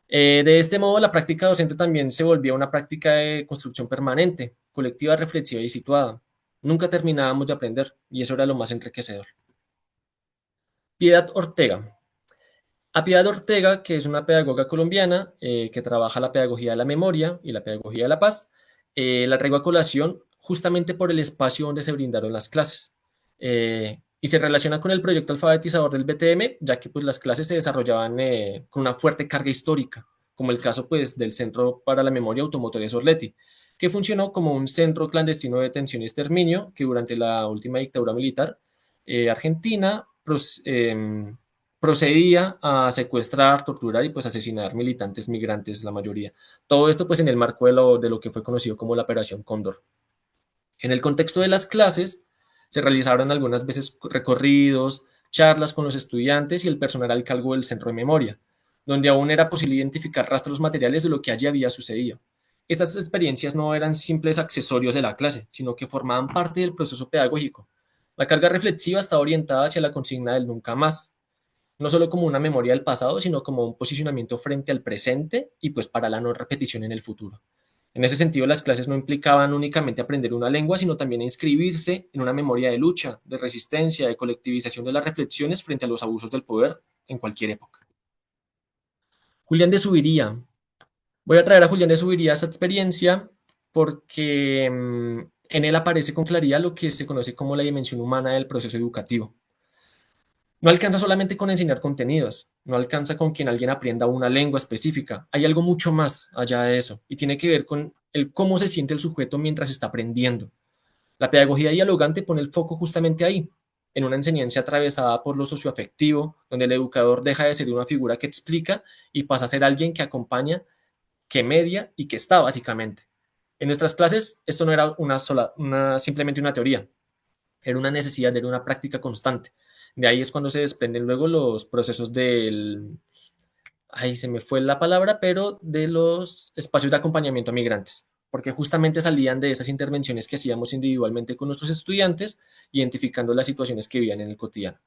De este modo, la práctica docente también se volvía una práctica de construcción permanente, colectiva, reflexiva y situada. Nunca terminábamos de aprender y eso era lo más enriquecedor. Piedad Ortega. A Piedad Ortega, que es una pedagoga colombiana que trabaja la pedagogía de la memoria y la pedagogía de la paz, la traigo a colación justamente por el espacio donde se brindaron las clases. Y se relaciona con el proyecto alfabetizador del BTM, ya que pues, las clases se desarrollaban con una fuerte carga histórica, como el caso pues, del Centro para la Memoria Automotora de Orleti, que funcionó como un centro clandestino de detención y exterminio que durante la última dictadura militar argentina procedía a secuestrar, torturar y pues asesinar militantes migrantes, la mayoría. Todo esto pues en el marco de lo que fue conocido como la Operación Cóndor. En el contexto de las clases, se realizaron algunas veces recorridos, charlas con los estudiantes y el personal al cargo del centro de memoria, donde aún era posible identificar rastros materiales de lo que allí había sucedido. Estas experiencias no eran simples accesorios de la clase, sino que formaban parte del proceso pedagógico, La carga reflexiva está orientada hacia la consigna del nunca más, no solo como una memoria del pasado, sino como un posicionamiento frente al presente y pues para la no repetición en el futuro. En ese sentido, las clases no implicaban únicamente aprender una lengua, sino también inscribirse en una memoria de lucha, de resistencia, de colectivización de las reflexiones frente a los abusos del poder en cualquier época. Julián de Subiría. Voy a traer a Julián de Subiría a esa experiencia porque en él aparece con claridad lo que se conoce como la dimensión humana del proceso educativo. No alcanza solamente con enseñar contenidos, no alcanza con que alguien aprenda una lengua específica. Hay algo mucho más allá de eso y tiene que ver con el cómo se siente el sujeto mientras está aprendiendo. La pedagogía dialogante pone el foco justamente ahí, en una enseñanza atravesada por lo socioafectivo, donde el educador deja de ser una figura que explica y pasa a ser alguien que acompaña, que media y que está básicamente. En nuestras clases esto no era simplemente una teoría, era una necesidad, era una práctica constante. De ahí es cuando se desprenden luego los procesos ahí se me fue la palabra, pero de los espacios de acompañamiento a migrantes, porque justamente salían de esas intervenciones que hacíamos individualmente con nuestros estudiantes, identificando las situaciones que vivían en el cotidiano.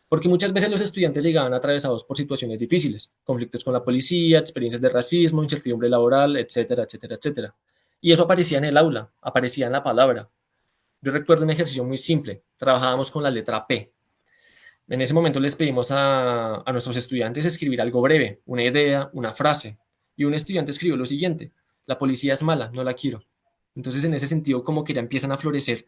Porque muchas veces los estudiantes llegaban atravesados por situaciones difíciles, conflictos con la policía, experiencias de racismo, incertidumbre laboral, etcétera, etcétera, etcétera. Y eso aparecía en el aula, aparecía en la palabra. Yo recuerdo un ejercicio muy simple, trabajábamos con la letra P. En ese momento les pedimos a nuestros estudiantes escribir algo breve, una idea, una frase. Y un estudiante escribió lo siguiente: la policía es mala, no la quiero. Entonces, en ese sentido, como que ya empiezan a florecer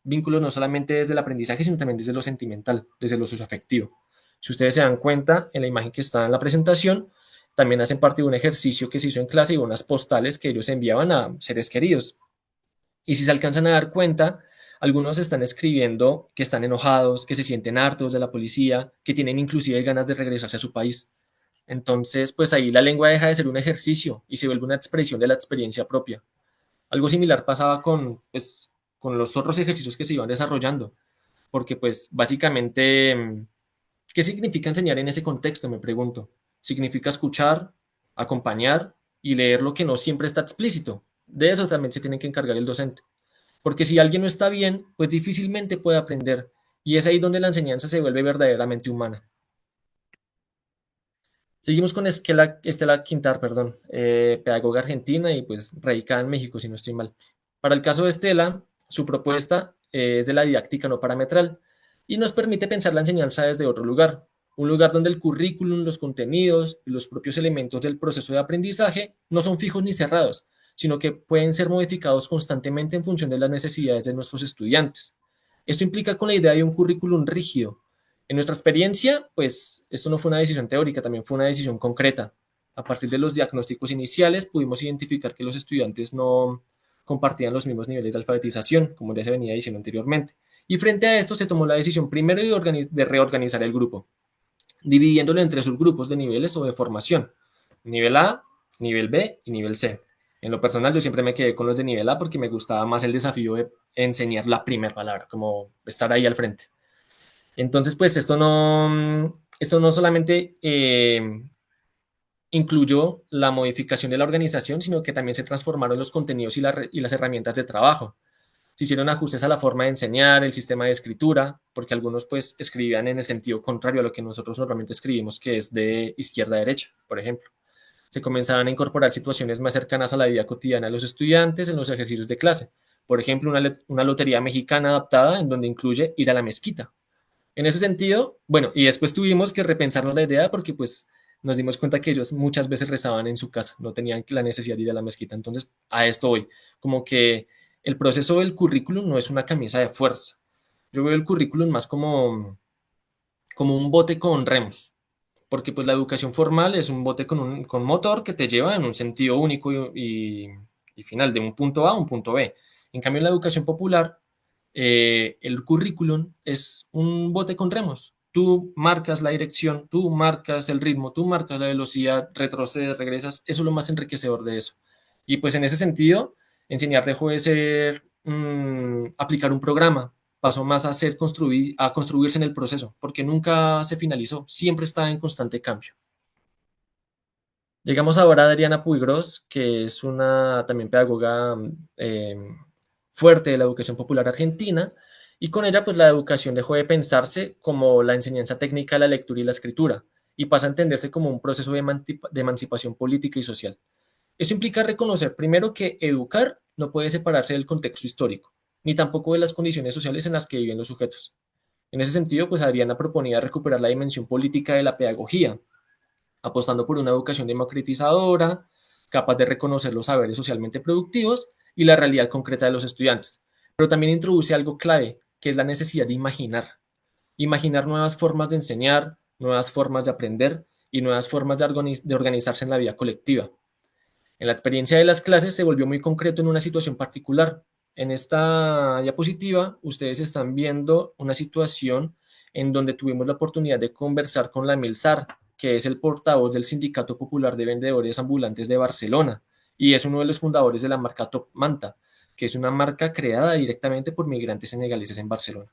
vínculos no solamente desde el aprendizaje, sino también desde lo sentimental, desde lo socioafectivo. Si ustedes se dan cuenta, en la imagen que está en la presentación, también hacen parte de un ejercicio que se hizo en clase y unas postales que ellos enviaban a seres queridos. Y si se alcanzan a dar cuenta, algunos están escribiendo que están enojados, que se sienten hartos de la policía, que tienen inclusive ganas de regresarse a su país. Entonces, pues ahí la lengua deja de ser un ejercicio y se vuelve una expresión de la experiencia propia. Algo similar pasaba con los otros ejercicios que se iban desarrollando, porque pues básicamente, ¿qué significa enseñar en ese contexto? Me pregunto. Significa escuchar, acompañar y leer lo que no siempre está explícito. De eso también se tiene que encargar el docente. Porque si alguien no está bien, pues difícilmente puede aprender. Y es ahí donde la enseñanza se vuelve verdaderamente humana. Seguimos con Estela Quintar, perdón, pedagoga argentina y pues radicada en México, si no estoy mal. Para el caso de Estela, su propuesta es de la didáctica no parametral y nos permite pensar la enseñanza desde otro lugar, un lugar donde el currículum, los contenidos y los propios elementos del proceso de aprendizaje no son fijos ni cerrados, sino que pueden ser modificados constantemente en función de las necesidades de nuestros estudiantes. Esto implica con la idea de un currículum rígido. En nuestra experiencia, pues esto no fue una decisión teórica, también fue una decisión concreta. A partir de los diagnósticos iniciales pudimos identificar que los estudiantes no compartían los mismos niveles de alfabetización, como ya se venía diciendo anteriormente. Y frente a esto se tomó la decisión primero de reorganizar el grupo, dividiéndolo entre subgrupos de niveles o de formación. Nivel A, nivel B y nivel C. En lo personal yo siempre me quedé con los de nivel A porque me gustaba más el desafío de enseñar la primera palabra, como estar ahí al frente. Entonces, pues esto no solamente incluyó la modificación de la organización, sino que también se transformaron los contenidos y las herramientas de trabajo. Se hicieron ajustes a la forma de enseñar, el sistema de escritura, porque algunos pues escribían en el sentido contrario a lo que nosotros normalmente escribimos, que es de izquierda a derecha, por ejemplo. Se comenzaron a incorporar situaciones más cercanas a la vida cotidiana de los estudiantes en los ejercicios de clase. Por ejemplo, una lotería mexicana adaptada en donde incluye ir a la mezquita. En ese sentido, bueno, y después tuvimos que repensarnos la idea porque pues nos dimos cuenta que ellos muchas veces rezaban en su casa, no tenían la necesidad de ir a la mezquita. Entonces, a esto voy, como que el proceso del currículum no es una camisa de fuerza. Yo veo el currículum más como un bote con remos, porque pues la educación formal es un bote con motor que te lleva en un sentido único y final, de un punto A a un punto B. En cambio, en la educación popular, el currículum es un bote con remos. Tú marcas la dirección, tú marcas el ritmo, tú marcas la velocidad, retrocedes, regresas. Eso es lo más enriquecedor de eso. Y pues en ese sentido, enseñar dejó de ser aplicar un programa, pasó más a a construirse en el proceso, porque nunca se finalizó, siempre está en constante cambio. Llegamos ahora a Adriana Puigros, que es una también pedagoga fuerte de la educación popular argentina, y con ella pues la educación dejó de pensarse como la enseñanza técnica de la lectura y la escritura y pasa a entenderse como un proceso de emancipación política y social. Esto implica reconocer primero que educar no puede separarse del contexto histórico, ni tampoco de las condiciones sociales en las que viven los sujetos. En ese sentido, pues Adriana proponía recuperar la dimensión política de la pedagogía, apostando por una educación democratizadora, capaz de reconocer los saberes socialmente productivos y la realidad concreta de los estudiantes. Pero también introduce algo clave, que es la necesidad de imaginar. Imaginar nuevas formas de enseñar, nuevas formas de aprender y nuevas formas de organizarse en la vida colectiva. En la experiencia de las clases se volvió muy concreto en una situación particular. En esta diapositiva ustedes están viendo una situación en donde tuvimos la oportunidad de conversar con la Milsar, que es el portavoz del Sindicato Popular de Vendedores Ambulantes de Barcelona y es uno de los fundadores de la marca Top Manta, que es una marca creada directamente por migrantes senegaleses en Barcelona.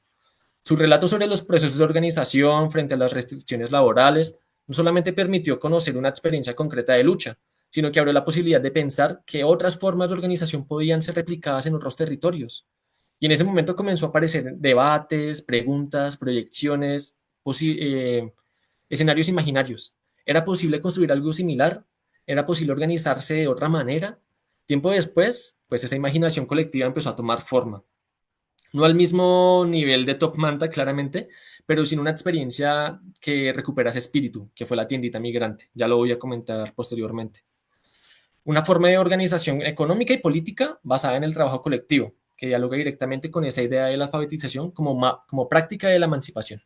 Su relato sobre los procesos de organización frente a las restricciones laborales no solamente permitió conocer una experiencia concreta de lucha, sino que abrió la posibilidad de pensar que otras formas de organización podían ser replicadas en otros territorios. Y en ese momento comenzó a aparecer debates, preguntas, proyecciones, escenarios imaginarios. ¿Era posible construir algo similar? ¿Era posible organizarse de otra manera? Tiempo después, pues esa imaginación colectiva empezó a tomar forma. No al mismo nivel de Top Manta, claramente, pero sin una experiencia que recupera ese espíritu, que fue la tiendita migrante. Ya lo voy a comentar posteriormente. Una forma de organización económica y política basada en el trabajo colectivo, que dialoga directamente con esa idea de la alfabetización como práctica de la emancipación.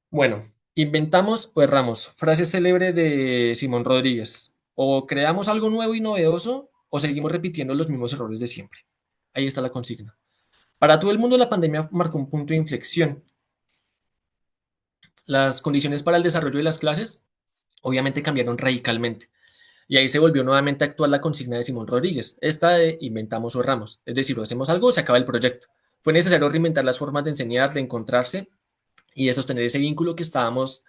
Bueno, inventamos o erramos. Frase célebre de Simón Rodríguez. O creamos algo nuevo y novedoso o seguimos repitiendo los mismos errores de siempre. Ahí está la consigna. Para todo el mundo la pandemia marcó un punto de inflexión. Las condiciones para el desarrollo de las clases obviamente cambiaron radicalmente. Y ahí se volvió nuevamente a actuar la consigna de Simón Rodríguez, esta de inventamos o erramos. Es decir, o hacemos algo o se acaba el proyecto. Fue necesario reinventar las formas de enseñar, de encontrarse y de sostener ese vínculo que estábamos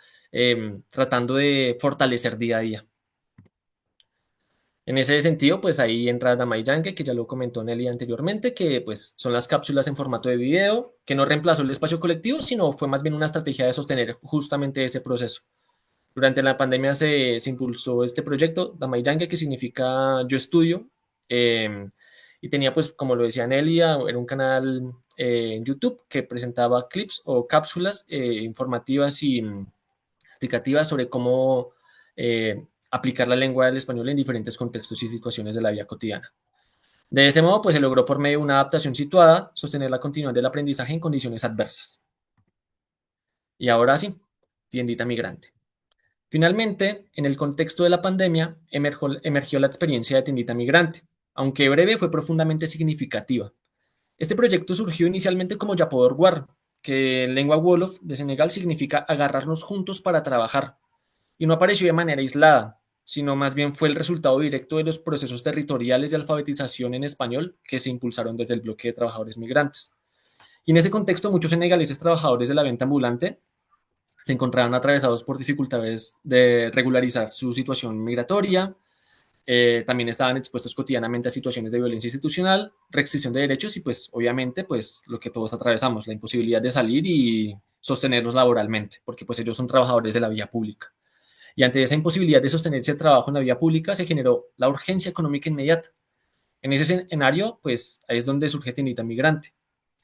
tratando de fortalecer día a día. En ese sentido, pues ahí entra Damayanque, que ya lo comentó Nelly anteriormente, que pues son las cápsulas en formato de video, que no reemplazó el espacio colectivo, sino fue más bien una estrategia de sostener justamente ese proceso. Durante la pandemia se impulsó este proyecto, Damayanque, que significa yo estudio, y tenía pues, como lo decía Nelly, era un canal en YouTube que presentaba clips o cápsulas informativas y explicativas sobre cómo aplicar la lengua del español en diferentes contextos y situaciones de la vida cotidiana. De ese modo, pues se logró por medio de una adaptación situada sostener la continuidad del aprendizaje en condiciones adversas. Y ahora sí, tiendita migrante. Finalmente, en el contexto de la pandemia, emergió la experiencia de tiendita migrante, aunque breve fue profundamente significativa. Este proyecto surgió inicialmente como Yapodor War, que en lengua wolof de Senegal significa agarrarnos juntos para trabajar, y no apareció de manera aislada, sino más bien fue el resultado directo de los procesos territoriales de alfabetización en español que se impulsaron desde el bloque de trabajadores migrantes. Y en ese contexto, muchos senegaleses trabajadores de la venta ambulante se encontraban atravesados por dificultades de regularizar su situación migratoria, también estaban expuestos cotidianamente a situaciones de violencia institucional, restricción de derechos y pues obviamente pues lo que todos atravesamos, la imposibilidad de salir y sostenerlos laboralmente, porque pues ellos son trabajadores de la vía pública. Y ante esa imposibilidad de sostenerse el trabajo en la vía pública se generó la urgencia económica inmediata. En ese escenario, pues ahí es donde surge Tiendita Migrante,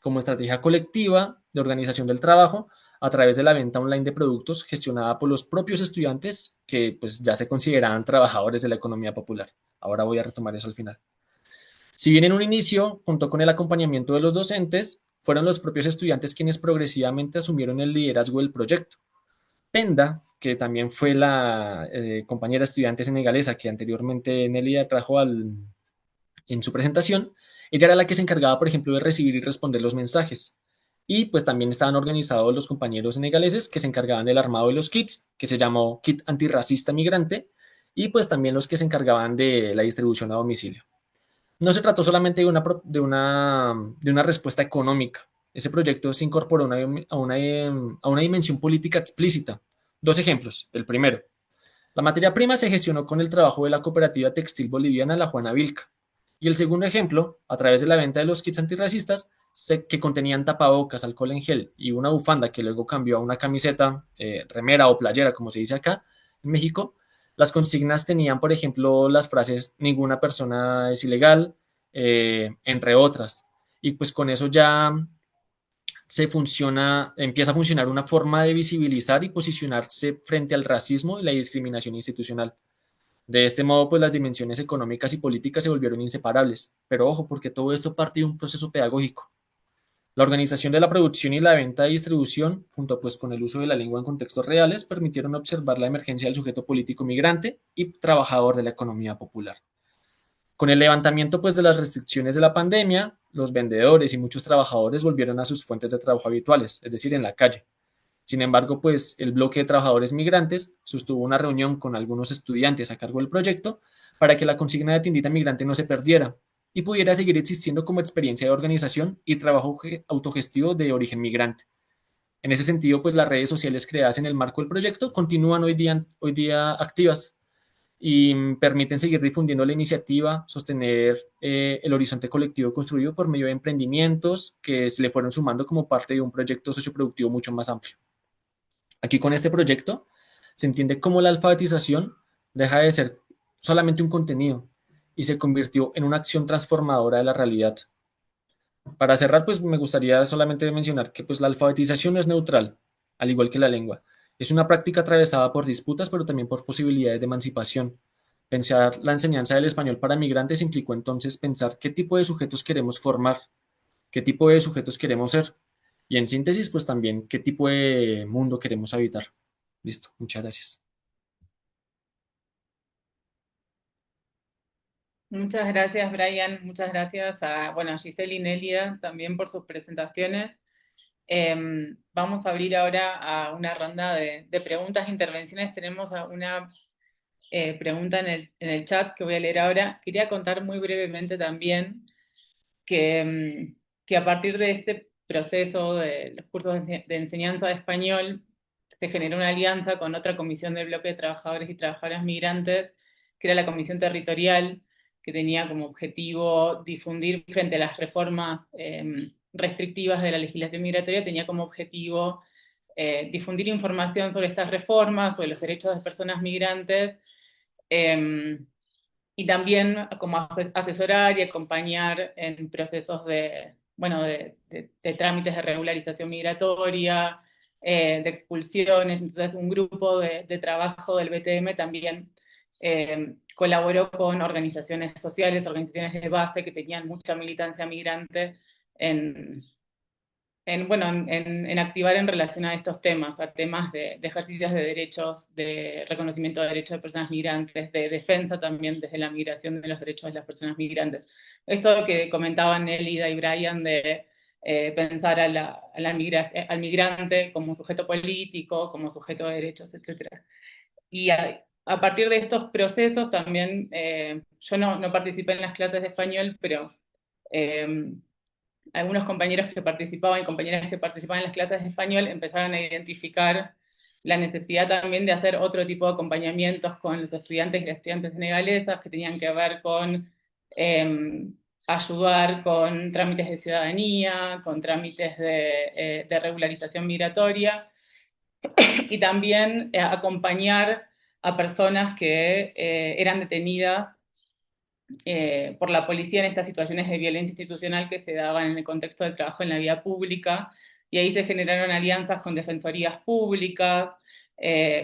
como estrategia colectiva de organización del trabajo a través de la venta online de productos gestionada por los propios estudiantes que pues ya se consideraban trabajadores de la economía popular. Ahora voy a retomar eso al final. Si bien en un inicio, junto con el acompañamiento de los docentes, fueron los propios estudiantes quienes progresivamente asumieron el liderazgo del proyecto. Penda, que también fue la compañera estudiante senegalesa que anteriormente Nelly trajo en su presentación, ella era la que se encargaba, por ejemplo, de recibir y responder los mensajes. Y pues también estaban organizados los compañeros senegaleses que se encargaban del armado de los kits, que se llamó Kit Antirracista Migrante, y pues también los que se encargaban de la distribución a domicilio. No se trató solamente de una respuesta económica. Ese proyecto se incorporó a una dimensión política explícita. Dos ejemplos. El primero, la materia prima se gestionó con el trabajo de la cooperativa textil boliviana La Juana Vilca, Y el segundo ejemplo, a través de la venta de los kits antirracistas, que contenían tapabocas, alcohol en gel y una bufanda que luego cambió a una camiseta, remera o playera, como se dice acá en México, las consignas tenían, por ejemplo, las frases ninguna persona es ilegal, entre otras. Y pues con eso ya empieza a funcionar una forma de visibilizar y posicionarse frente al racismo y la discriminación institucional. De este modo, pues las dimensiones económicas y políticas se volvieron inseparables. Pero ojo, porque todo esto parte de un proceso pedagógico. La organización de la producción y la venta y distribución, junto pues con el uso de la lengua en contextos reales, permitieron observar la emergencia del sujeto político migrante y trabajador de la economía popular. Con el levantamiento pues de las restricciones de la pandemia, los vendedores y muchos trabajadores volvieron a sus fuentes de trabajo habituales, es decir, en la calle. Sin embargo, pues el bloque de trabajadores migrantes sostuvo una reunión con algunos estudiantes a cargo del proyecto para que la consigna de tiendita migrante no se perdiera y pudiera seguir existiendo como experiencia de organización y trabajo autogestivo de origen migrante. En ese sentido, pues las redes sociales creadas en el marco del proyecto continúan hoy día activas y permiten seguir difundiendo la iniciativa, sostener el horizonte colectivo construido por medio de emprendimientos que se le fueron sumando como parte de un proyecto socioproductivo mucho más amplio. Aquí con este proyecto se entiende cómo la alfabetización deja de ser solamente un contenido y se convirtió en una acción transformadora de la realidad. Para cerrar, pues me gustaría solamente mencionar que pues la alfabetización no es neutral, al igual que la lengua. Es una práctica atravesada por disputas, pero también por posibilidades de emancipación. Pensar la enseñanza del español para migrantes implicó entonces pensar qué tipo de sujetos queremos formar, qué tipo de sujetos queremos ser y en síntesis, pues también qué tipo de mundo queremos habitar. Listo, muchas gracias. Muchas gracias, Brian. Muchas gracias bueno, a Giselle y Nélida también por sus presentaciones. Vamos a abrir ahora a una ronda de preguntas e intervenciones. Tenemos una pregunta en el chat que voy a leer ahora. Quería contar muy brevemente también que a partir de este proceso de los cursos de enseñanza de español, se generó una alianza con otra comisión del bloque de trabajadores y trabajadoras migrantes, que era la comisión territorial, que tenía como objetivo difundir frente a las reformas restrictivas de la legislación migratoria, tenía como objetivo difundir información sobre estas reformas, sobre los derechos de las personas migrantes, y también como asesorar y acompañar en procesos bueno, de trámites de regularización migratoria, de expulsiones. Entonces, un grupo de trabajo del BTM también colaboró con organizaciones sociales, organizaciones de base que tenían mucha militancia migrante en, bueno, en activar en relación a estos temas, a temas de ejercicios de derechos, de reconocimiento de derechos de personas migrantes, de defensa también desde la migración de los derechos de las personas migrantes. Esto que comentaban Elida y Brian de pensar al migrante como sujeto político, como sujeto de derechos, etc. Y a partir de estos procesos también, yo no participé en las clases de español, pero algunos compañeros que participaban y compañeras que participaban en las clases de español empezaron a identificar la necesidad también de hacer otro tipo de acompañamientos con los estudiantes y las estudiantes senegalesas que tenían que ver con ayudar con trámites de ciudadanía, con trámites de regularización migratoria y también acompañar a personas que eran detenidas por la policía en estas situaciones de violencia institucional que se daban en el contexto del trabajo en la vía pública, y ahí se generaron alianzas con defensorías públicas,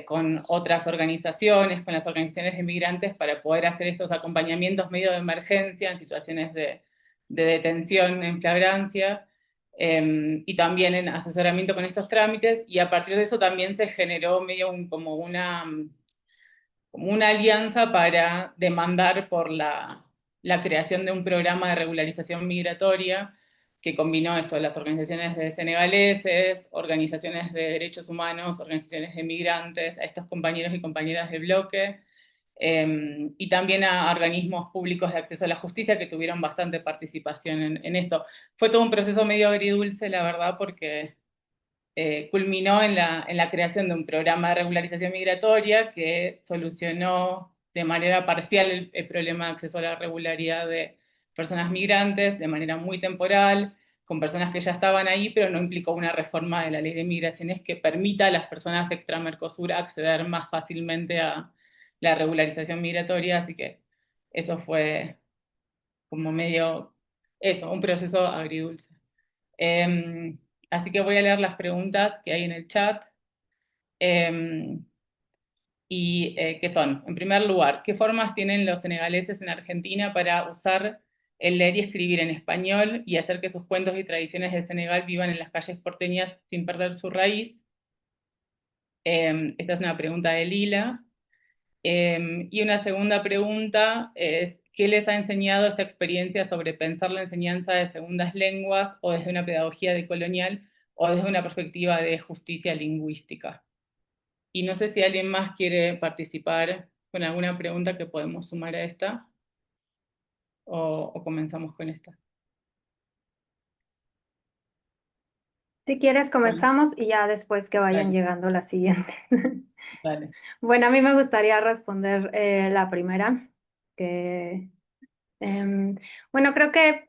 con otras organizaciones, con las organizaciones de migrantes, para poder hacer estos acompañamientos medio de emergencia en situaciones de detención en flagrancia, y también en asesoramiento con estos trámites, y a partir de eso también se generó medio como una alianza para demandar por la creación de un programa de regularización migratoria que combinó esto, las organizaciones de senegaleses, organizaciones de derechos humanos, organizaciones de migrantes, a estos compañeros y compañeras de bloque, y también a organismos públicos de acceso a la justicia que tuvieron bastante participación en esto. Fue todo un proceso medio agridulce, la verdad, porque culminó en la creación de un programa de regularización migratoria que solucionó de manera parcial el problema de acceso a la regularidad de personas migrantes de manera muy temporal, con personas que ya estaban ahí, pero no implicó una reforma de la ley de migraciones que permita a las personas de extra-Mercosur acceder más fácilmente a la regularización migratoria, así que eso fue como medio, eso, un proceso agridulce. Em, Así que voy a leer las preguntas que hay en el chat. Em, ¿Qué son? En primer lugar, ¿qué formas tienen los senegaleses en Argentina para usar el leer y escribir en español y hacer que sus cuentos y tradiciones de Senegal vivan en las calles porteñas sin perder su raíz? Esta es una pregunta de Lila. Y una segunda pregunta es, ¿qué les ha enseñado esta experiencia sobre pensar la enseñanza de segundas lenguas o desde una pedagogía decolonial o desde una perspectiva de justicia lingüística? Y no sé si alguien más quiere participar con alguna pregunta que podemos sumar a esta o comenzamos con esta. Si quieres, Bueno, comenzamos y ya después que vayan dale, llegando las siguientes. dale. Bueno, a mí me gustaría responder la primera, que, em, bueno, creo que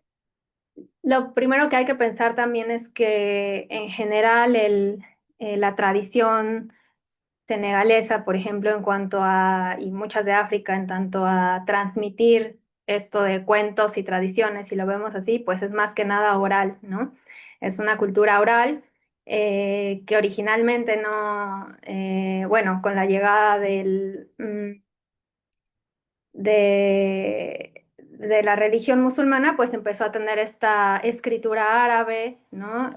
lo primero que hay que pensar también es que en general la tradición senegalesa, por ejemplo, en cuanto a, y muchas de África, en tanto a transmitir esto de cuentos y tradiciones, si lo vemos así, pues es más que nada oral, ¿no? Es una cultura oral que originalmente no, bueno, con la llegada de la religión musulmana, pues empezó a tener esta escritura árabe, ¿no?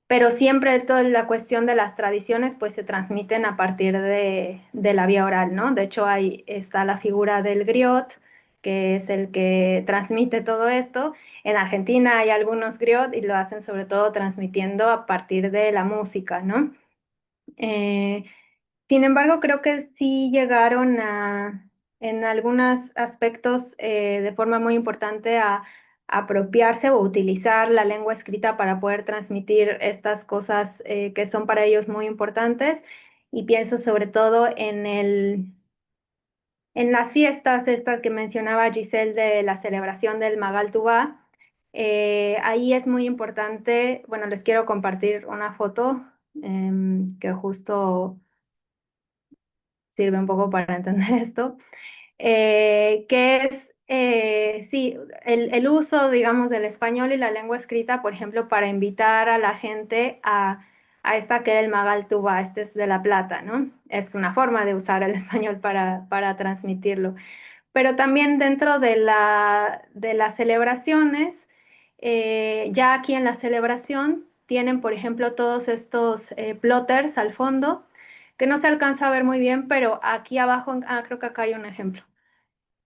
Pero siempre toda la cuestión de las tradiciones pues se transmiten a partir de la vía oral, ¿no? De hecho ahí está la figura del griot, que es el que transmite todo esto. En Argentina hay algunos griot y lo hacen sobre todo transmitiendo a partir de la música, ¿no? Eh, Sin embargo, creo que sí llegaron en algunos aspectos, de forma muy importante a apropiarse o utilizar la lengua escrita para poder transmitir estas cosas, que son para ellos muy importantes. Y pienso sobre todo en las fiestas estas que mencionaba Giselle de la celebración del Magal Tubá. Ahí es muy importante, bueno, les quiero compartir una foto que justo sirve un poco para entender esto, que es, sí, el uso, digamos, del español y la lengua escrita, por ejemplo, para invitar a la gente a esta que era el Magal Tuba, este es de La Plata, ¿no? Es una forma de usar el español para transmitirlo. Pero también dentro de las celebraciones, ya aquí en la celebración tienen, por ejemplo, todos estos plotters al fondo, que no se alcanza a ver muy bien, pero aquí abajo, creo que acá hay un ejemplo.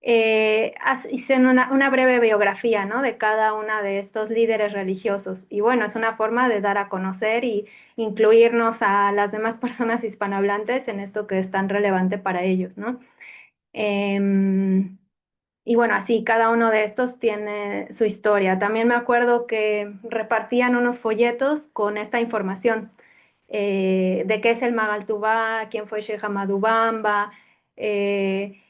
Hice una breve biografía, ¿no? De cada una de estos líderes religiosos. Y bueno, es una forma de dar a conocer y incluirnos a las demás personas hispanohablantes en esto que es tan relevante para ellos, ¿no? Em, y bueno, así cada uno de estos tiene su historia. También me acuerdo que repartían unos folletos con esta información, de qué es el Magaltubá, quién fue Sheikh Ahmadou Bamba. eh,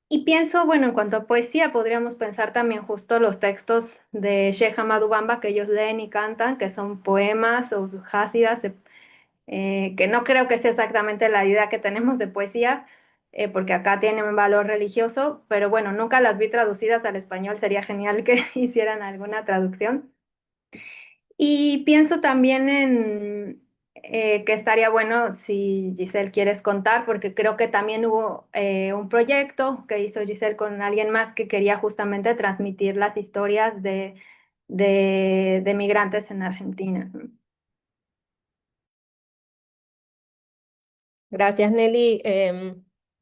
y pienso, bueno, en cuanto a poesía, podríamos pensar también justo los textos de Sheikh Ahmadou Bamba que ellos leen y cantan, que son poemas o hásídas, que no creo que sea exactamente la idea que tenemos de poesía, porque acá tienen un valor religioso, pero bueno, nunca las vi traducidas al español, sería genial que hicieran alguna traducción. Y pienso también en que estaría bueno si Giselle quieres contar, porque creo que también hubo un proyecto que hizo Giselle con alguien más que quería justamente transmitir las historias de migrantes en Argentina. Gracias, Nelly.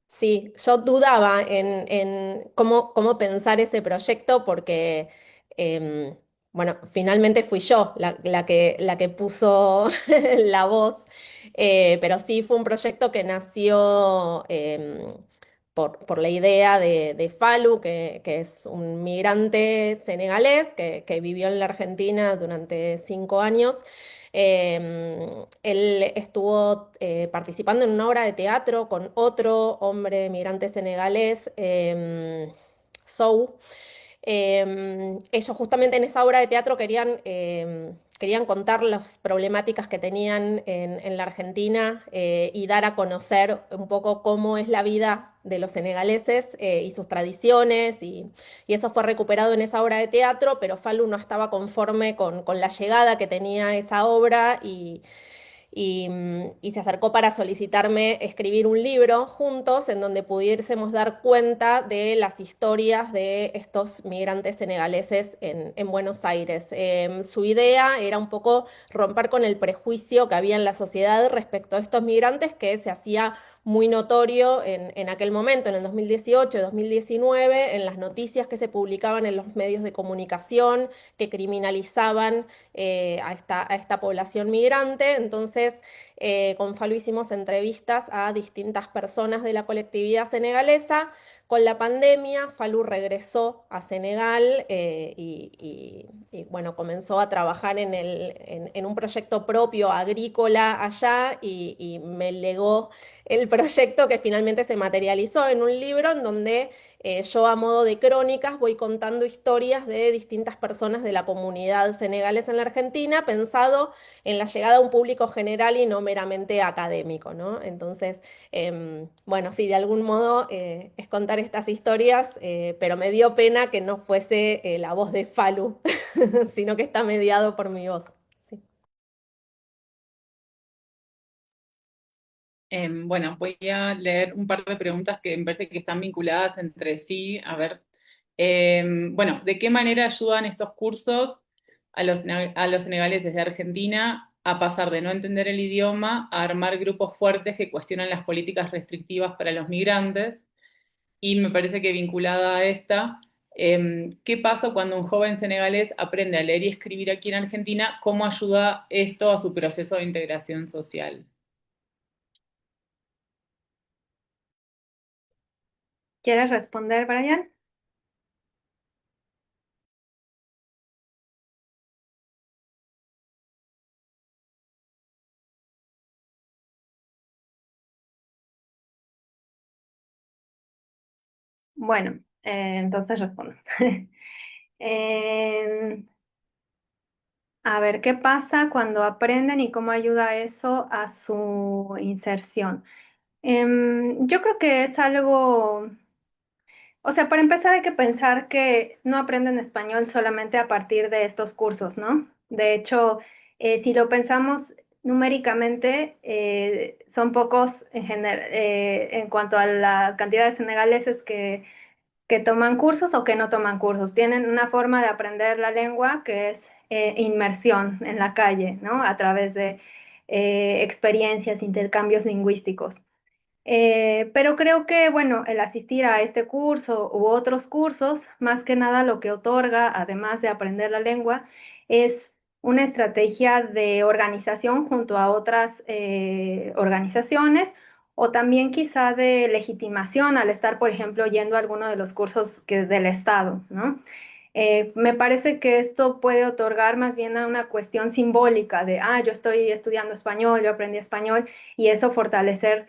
Sí, yo dudaba en cómo pensar ese proyecto porque, em, bueno, finalmente fui yo la que puso la voz, pero sí fue un proyecto que nació por la idea de Falu, que es un migrante senegalés que vivió en la Argentina durante 5 años. Él estuvo participando en una obra de teatro con otro hombre migrante senegalés, Sou, Ellos justamente en esa obra de teatro querían contar las problemáticas que tenían en la Argentina y dar a conocer un poco cómo es la vida de los senegaleses y sus tradiciones, y eso fue recuperado en esa obra de teatro, pero Fallou no estaba conforme con la llegada que tenía esa obra y se acercó para solicitarme escribir un libro juntos en donde pudiésemos dar cuenta de las historias de estos migrantes senegaleses en Buenos Aires. Su idea era un poco romper con el prejuicio que había en la sociedad respecto a estos migrantes, que se hacía muy notorio en aquel momento, en el 2018, 2019, en las noticias que se publicaban en los medios de comunicación, que criminalizaban a esta población migrante. Entonces, con Fallou hicimos entrevistas a distintas personas de la colectividad senegalesa. Con la pandemia, Fallou regresó a Senegal bueno, comenzó a trabajar en un proyecto propio agrícola allá y me legó el proyecto que finalmente se materializó en un libro en donde yo a modo de crónicas voy contando historias de distintas personas de la comunidad senegalesa en la Argentina, pensado en la llegada a un público general y no meramente académico, ¿no? Entonces, bueno, sí, de algún modo es contar estas historias, pero me dio pena que no fuese la voz de Fallou, sino que está mediado por mi voz. Sí. Bueno, voy a leer un par de preguntas que me parece que están vinculadas entre sí. A ver, bueno, ¿de qué manera ayudan estos cursos a los senegaleses de Argentina a pasar de no entender el idioma a armar grupos fuertes que cuestionan las políticas restrictivas para los migrantes? Y me parece que vinculada a esta, ¿qué pasa cuando un joven senegalés aprende a leer y escribir aquí en Argentina? ¿Cómo ayuda esto a su proceso de integración social? ¿Quieres responder, Brian? Bueno, entonces respondo. Em, a ver, ¿qué pasa cuando aprenden y cómo ayuda eso a su inserción? Yo creo que es algo, o sea, para empezar hay que pensar que no aprenden español solamente a partir de estos cursos, ¿no? De hecho, si lo pensamos numéricamente, son pocos en cuanto a la cantidad de senegaleses que toman cursos o que no toman cursos. Tienen una forma de aprender la lengua que es inmersión en la calle, ¿no? A través de experiencias, intercambios lingüísticos. Pero creo que, bueno, el asistir a este curso u otros cursos, más que nada lo que otorga, además de aprender la lengua, es una estrategia de organización junto a otras organizaciones o también quizá de legitimación al estar, por ejemplo, yendo a alguno de los cursos que es del Estado, ¿no? Me parece que esto puede otorgar más bien a una cuestión simbólica de, yo estoy estudiando español, yo aprendí español, y eso fortalecer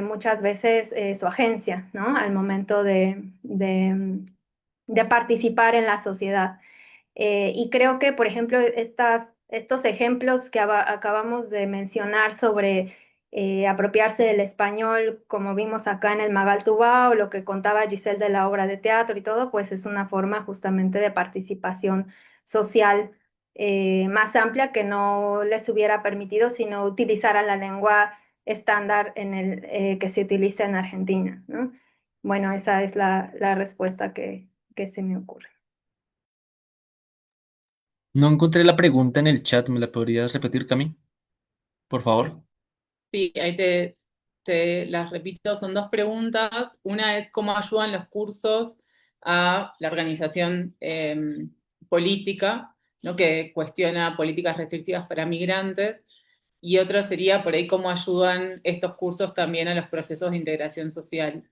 muchas veces su agencia, ¿no? Al momento de participar en la sociedad. Y creo que, por ejemplo, estos ejemplos que acabamos de mencionar sobre apropiarse del español, como vimos acá en el Magal Tubao, lo que contaba Giselle de la obra de teatro y todo, pues es una forma justamente de participación social más amplia que no les hubiera permitido si no utilizaran la lengua estándar que se utiliza en Argentina, ¿no? Bueno, esa es la respuesta que se me ocurre. No encontré la pregunta en el chat, ¿me la podrías repetir, Cami? Por favor. Sí, ahí te las repito, son dos preguntas. Una es cómo ayudan los cursos a la organización política, ¿no? Que cuestiona políticas restrictivas para migrantes. Y otra sería por ahí cómo ayudan estos cursos también a los procesos de integración social.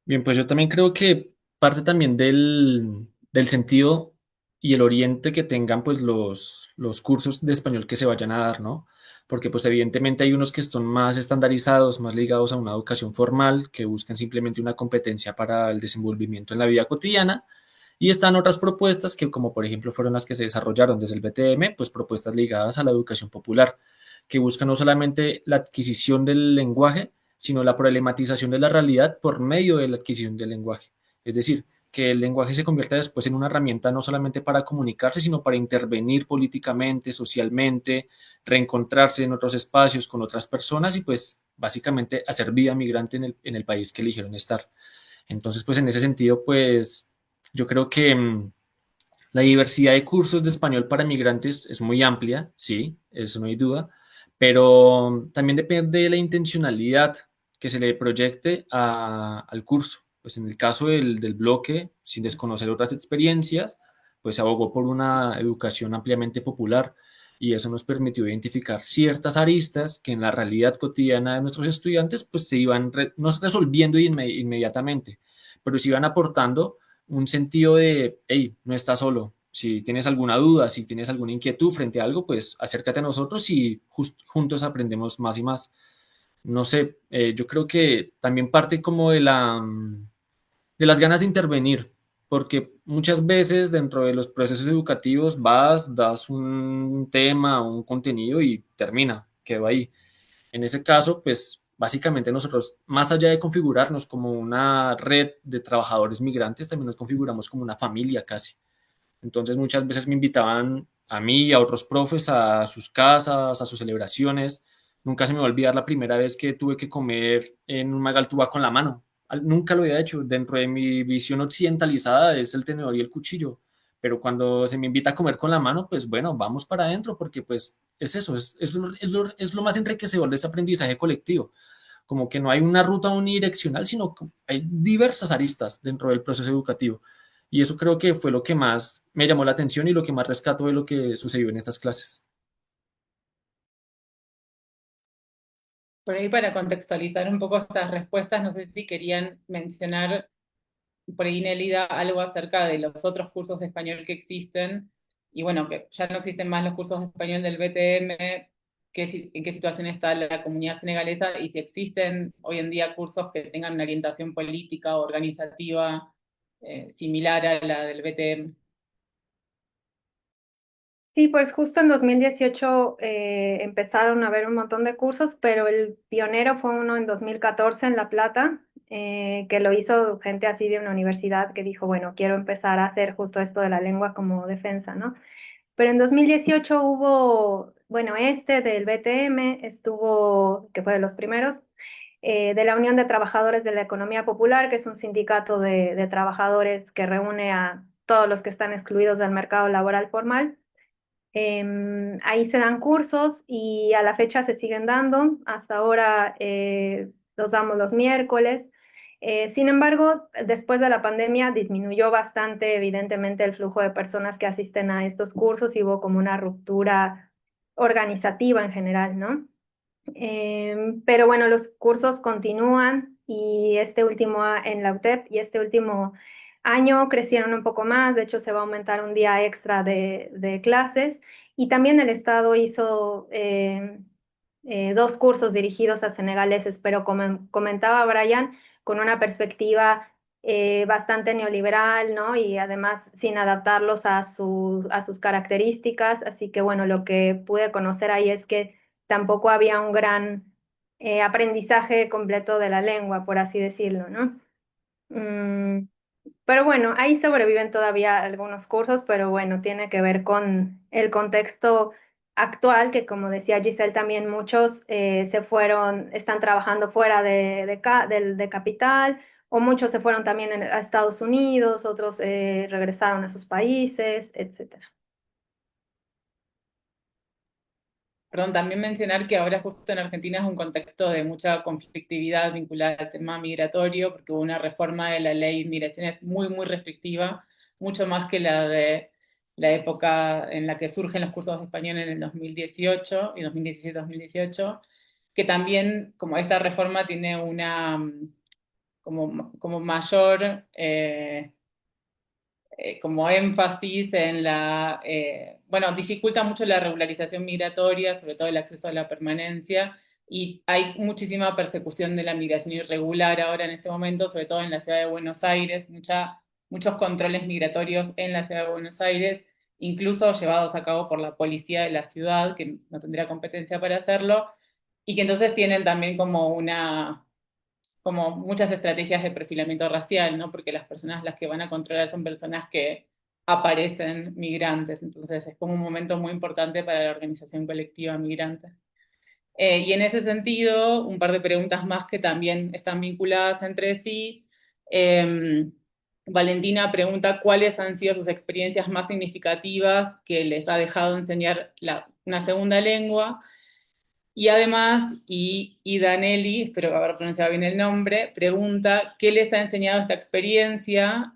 Bien, pues yo también creo que parte también del sentido y el oriente que tengan pues los cursos de español que se vayan a dar, ¿no? porque pues evidentemente hay unos que están más estandarizados, más ligados a una educación formal, que buscan simplemente una competencia para el desenvolvimiento en la vida cotidiana, y están otras propuestas que, como por ejemplo fueron las que se desarrollaron desde el BTM, pues propuestas ligadas a la educación popular, que buscan no solamente la adquisición del lenguaje, sino la problematización de la realidad por medio de la adquisición del lenguaje. Es decir, que el lenguaje se convierta después en una herramienta no solamente para comunicarse, sino para intervenir políticamente, socialmente, reencontrarse en otros espacios con otras personas y pues básicamente hacer vida migrante en el país que eligieron estar. Entonces, pues en ese sentido, pues yo creo que la diversidad de cursos de español para migrantes es muy amplia, sí, eso no hay duda, pero también depende de la intencionalidad que se le proyecte al curso. Pues en el caso del bloque, sin desconocer otras experiencias, pues se abogó por una educación ampliamente popular y eso nos permitió identificar ciertas aristas que en la realidad cotidiana de nuestros estudiantes pues se iban no resolviendo inmediatamente, pero se iban aportando un sentido de, hey, no estás solo. Si tienes alguna duda, si tienes alguna inquietud frente a algo, pues acércate a nosotros y juntos aprendemos más y más. No sé, yo creo que también parte como de las ganas de intervenir, porque muchas veces dentro de los procesos educativos vas, das un tema, un contenido y termina, quedó ahí. En ese caso, pues básicamente nosotros, más allá de configurarnos como una red de trabajadores migrantes, también nos configuramos como una familia casi. Entonces muchas veces me invitaban a mí y a otros profes a sus casas, a sus celebraciones. Nunca se me va a olvidar la primera vez que tuve que comer en un magaltúa con la mano. Nunca lo había hecho. Dentro de mi visión occidentalizada es el tenedor y el cuchillo. Pero cuando se me invita a comer con la mano, pues bueno, vamos para adentro porque pues es eso, es lo más enriquecedor de ese aprendizaje colectivo. Como que no hay una ruta unidireccional, sino que hay diversas aristas dentro del proceso educativo. Y eso creo que fue lo que más me llamó la atención y lo que más rescato de lo que sucedió en estas clases. Por ahí para contextualizar un poco estas respuestas, no sé si querían mencionar por ahí Nélida algo acerca de los otros cursos de español que existen, y bueno, que ya no existen más los cursos de español del BTM, en qué situación está la comunidad senegalesa y si existen hoy en día cursos que tengan una orientación política o organizativa similar a la del BTM. Sí, pues justo en 2018 empezaron a haber un montón de cursos, pero el pionero fue uno en 2014 en La Plata, que lo hizo gente así de una universidad que dijo, bueno, quiero empezar a hacer justo esto de la lengua como defensa, ¿no? Pero en 2018 hubo, bueno, este del BTM estuvo, que fue de los primeros, de la Unión de Trabajadores de la Economía Popular, que es un sindicato de trabajadores que reúne a todos los que están excluidos del mercado laboral formal. Ahí se dan cursos y a la fecha se siguen dando. Hasta ahora los damos los miércoles. Sin embargo, después de la pandemia disminuyó bastante, evidentemente, el flujo de personas que asisten a estos cursos y hubo como una ruptura organizativa en general, ¿no? Pero bueno, los cursos continúan y este último en la UTEP y este último año crecieron un poco más, de hecho se va a aumentar un día extra de clases y también el Estado hizo dos cursos dirigidos a senegaleses, pero como comentaba Brian, con una perspectiva bastante neoliberal, ¿no? Y además sin adaptarlos a sus características, así que bueno, lo que pude conocer ahí es que tampoco había un gran aprendizaje completo de la lengua, por así decirlo, ¿no? Mm, pero bueno, ahí sobreviven todavía algunos cursos, pero bueno, tiene que ver con el contexto actual, que como decía Giselle, también muchos se fueron, están trabajando fuera de capital, o muchos se fueron también a Estados Unidos, otros regresaron a sus países, etcétera. Perdón, también mencionar que ahora justo en Argentina es un contexto de mucha conflictividad vinculada al tema migratorio, porque hubo una reforma de la ley de migraciones muy, muy restrictiva, mucho más que la de la época en la que surgen los cursos de español en el 2018 y 2017-2018, que también, como esta reforma tiene una como mayor como énfasis en bueno, dificulta mucho la regularización migratoria, sobre todo el acceso a la permanencia, y hay muchísima persecución de la migración irregular ahora en este momento, sobre todo en la ciudad de Buenos Aires, muchos controles migratorios en la ciudad de Buenos Aires, incluso llevados a cabo por la policía de la ciudad, que no tendría competencia para hacerlo, y que entonces tienen también como muchas estrategias de perfilamiento racial, ¿no? Porque las personas las que van a controlar son personas que aparecen migrantes, entonces es como un momento muy importante para la organización colectiva migrante. Y en ese sentido, un par de preguntas más que también están vinculadas entre sí. Valentina pregunta cuáles han sido sus experiencias más significativas que les ha dejado enseñar una segunda lengua. Y además, y Danelli, espero haber pronunciado bien el nombre, pregunta qué les ha enseñado esta experiencia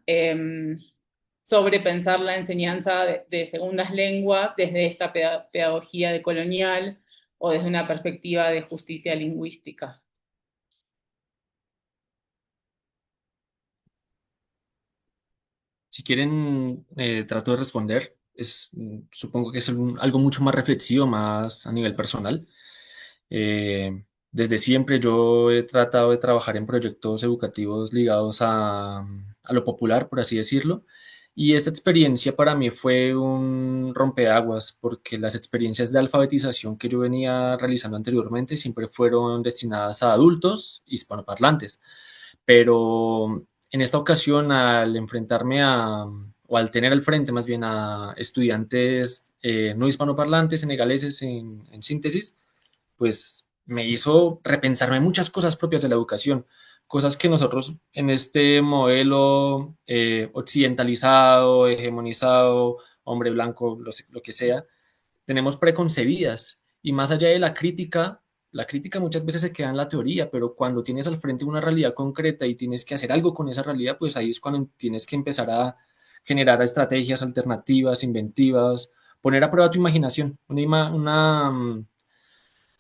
sobre pensar la enseñanza de segundas lenguas desde esta pedagogía decolonial o desde una perspectiva de justicia lingüística. Si quieren, trato de responder. Supongo que es algo mucho más reflexivo, más a nivel personal. Desde siempre yo he tratado de trabajar en proyectos educativos ligados a lo popular, por así decirlo. Y esta experiencia para mí fue un rompeaguas, porque las experiencias de alfabetización que yo venía realizando anteriormente siempre fueron destinadas a adultos hispanoparlantes. Pero en esta ocasión, al enfrentarme o al tener al frente más bien a estudiantes no hispanoparlantes, senegaleses en síntesis, pues me hizo repensarme muchas cosas propias de la educación, cosas que nosotros en este modelo occidentalizado, hegemonizado, hombre blanco, lo que sea, tenemos preconcebidas. Y más allá de la crítica muchas veces se queda en la teoría, pero cuando tienes al frente una realidad concreta y tienes que hacer algo con esa realidad, pues ahí es cuando tienes que empezar a generar estrategias alternativas, inventivas, poner a prueba tu imaginación,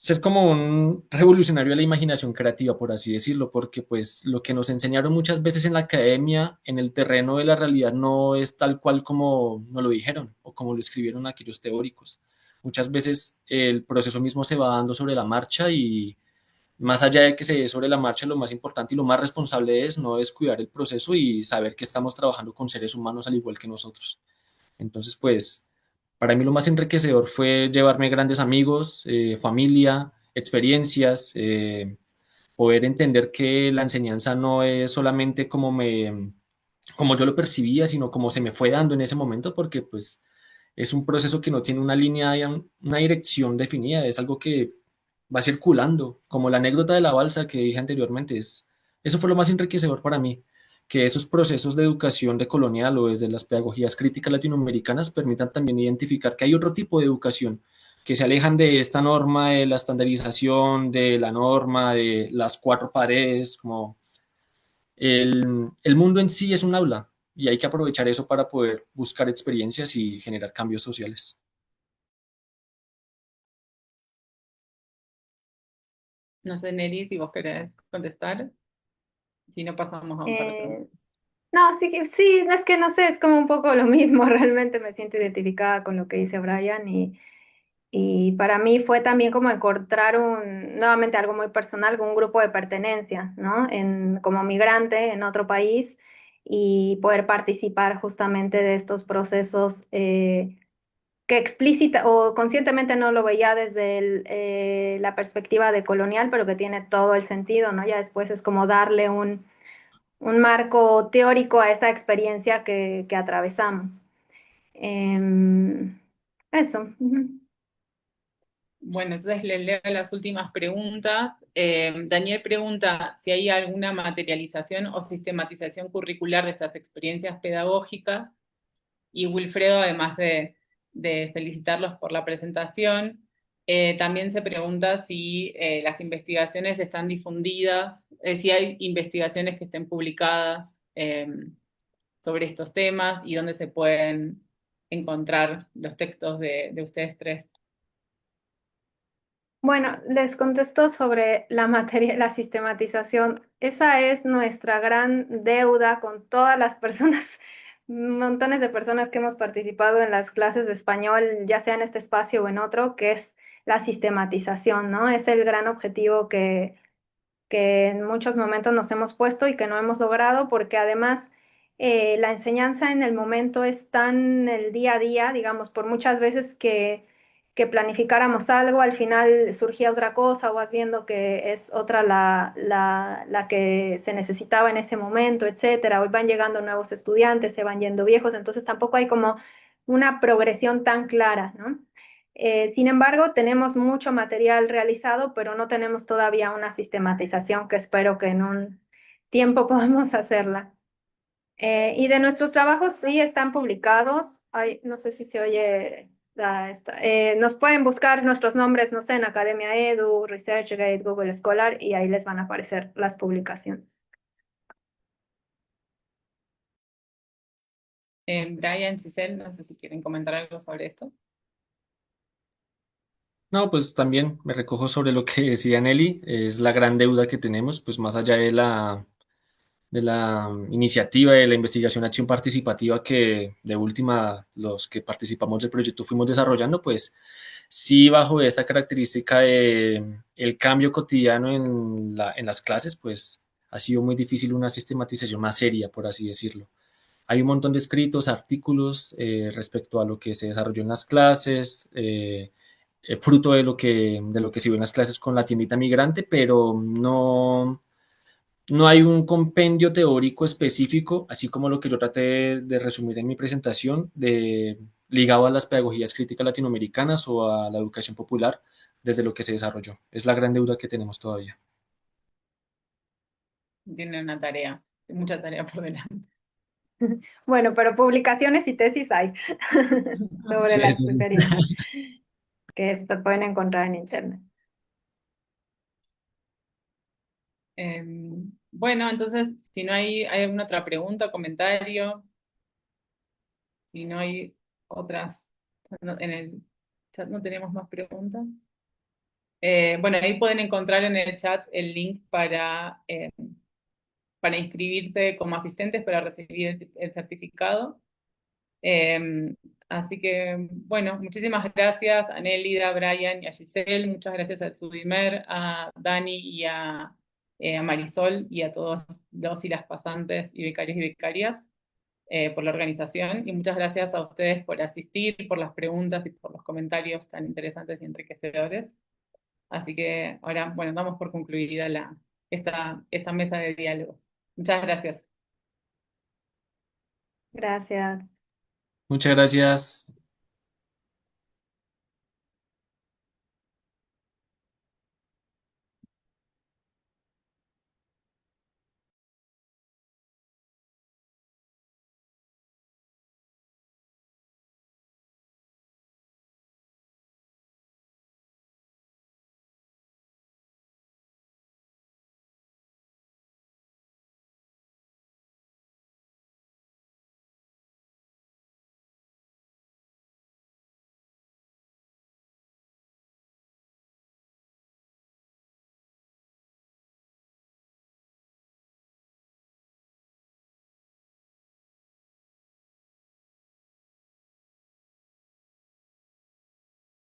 ser como un revolucionario de la imaginación creativa, por así decirlo, porque pues lo que nos enseñaron muchas veces en la academia, en el terreno de la realidad, no es tal cual como nos lo dijeron o como lo escribieron aquellos teóricos. Muchas veces el proceso mismo se va dando sobre la marcha y más allá de que se dé sobre la marcha, lo más importante y lo más responsable es no descuidar el proceso y saber que estamos trabajando con seres humanos al igual que nosotros. Entonces, pues, para mí lo más enriquecedor fue llevarme grandes amigos, familia, experiencias, poder entender que la enseñanza no es solamente como yo lo percibía, sino como se me fue dando en ese momento, porque pues es un proceso que no tiene una línea, una dirección definida, es algo que va circulando, como la anécdota de la balsa que dije anteriormente, eso fue lo más enriquecedor para mí, que esos procesos de educación decolonial o desde las pedagogías críticas latinoamericanas permitan también identificar que hay otro tipo de educación, que se alejan de esta norma de la estandarización, de la norma de las cuatro paredes, como el mundo en sí es un aula y hay que aprovechar eso para poder buscar experiencias y generar cambios sociales. No sé, Nelly, si vos querés contestar, si no pasamos a un par de preguntas. Eh, no, sí, sí, es que no sé, es como un poco lo mismo, realmente me siento identificada con lo que dice Brian y para mí fue también como encontrar nuevamente algo muy personal, un grupo de pertenencia, ¿no? Como migrante en otro país y poder participar justamente de estos procesos que explícita o conscientemente no lo veía desde la perspectiva de colonial, pero que tiene todo el sentido, ¿no? Ya después es como darle un marco teórico a esa experiencia que atravesamos. Em, eso. Ujú. Bueno, entonces le leo las últimas preguntas. Daniel pregunta si hay alguna materialización o sistematización curricular de estas experiencias pedagógicas. Y Wilfredo, además de felicitarlos por la presentación, también se pregunta si las investigaciones están difundidas, si hay investigaciones que estén publicadas sobre estos temas y dónde se pueden encontrar los textos de ustedes tres. Bueno, les contesto sobre la materia, la sistematización. Esa es nuestra gran deuda con todas las personas montones de personas que hemos participado en las clases de español, ya sea en este espacio o en otro, que es la sistematización, ¿no? Es el gran objetivo que en muchos momentos nos hemos puesto y que no hemos logrado, porque además la enseñanza en el momento es tan el día a día, digamos, por muchas veces que planificáramos algo, al final surgía otra cosa o vas viendo que es otra la que se necesitaba en ese momento, etcétera. Hoy van llegando nuevos estudiantes, se van yendo viejos, entonces tampoco hay como una progresión tan clara, ¿no? Sin embargo, tenemos mucho material realizado, pero no tenemos todavía una sistematización que espero que en un tiempo podamos hacerla. Y de nuestros trabajos sí están publicados. Ay, no sé si se oye nos pueden buscar nuestros nombres, no sé, en Academia Edu, ResearchGate, Google Scholar, y ahí les van a aparecer las publicaciones. Brian, Giselle, no sé si quieren comentar algo sobre esto. No, pues también me recojo sobre lo que decía Nelly, es la gran deuda que tenemos, pues más allá de la iniciativa de la investigación acción participativa que de última los que participamos del proyecto fuimos desarrollando, pues sí bajo esta característica de el cambio cotidiano en las clases, pues ha sido muy difícil una sistematización más seria, por así decirlo. Hay un montón de escritos, artículos respecto a lo que se desarrolló en las clases, fruto de lo que se vio en las clases con la tiendita migrante, pero no hay un compendio teórico específico, así como lo que yo traté de resumir en mi presentación, ligado a las pedagogías críticas latinoamericanas o a la educación popular, desde lo que se desarrolló. Es la gran deuda que tenemos todavía. Tienen una tarea, mucha tarea por delante. Bueno, pero publicaciones y tesis hay sobre Sí, la eso sí. experiencia que se pueden encontrar en internet. Bueno, entonces, si no hay alguna otra pregunta o comentario, si no hay otras, en el chat no tenemos más preguntas. Bueno, ahí pueden encontrar en el chat el link para inscribirse como asistentes para recibir el certificado. Así que, bueno, muchísimas gracias a Nélida, a Brian y a Giselle. Muchas gracias a Sudimer, a Dani y a Marisol y a todos los y las pasantes y becarios y becarias por la organización. Y muchas gracias a ustedes por asistir, por las preguntas y por los comentarios tan interesantes y enriquecedores. Así que ahora, bueno, damos por concluida esta mesa de diálogo. Muchas gracias. Gracias. Muchas gracias.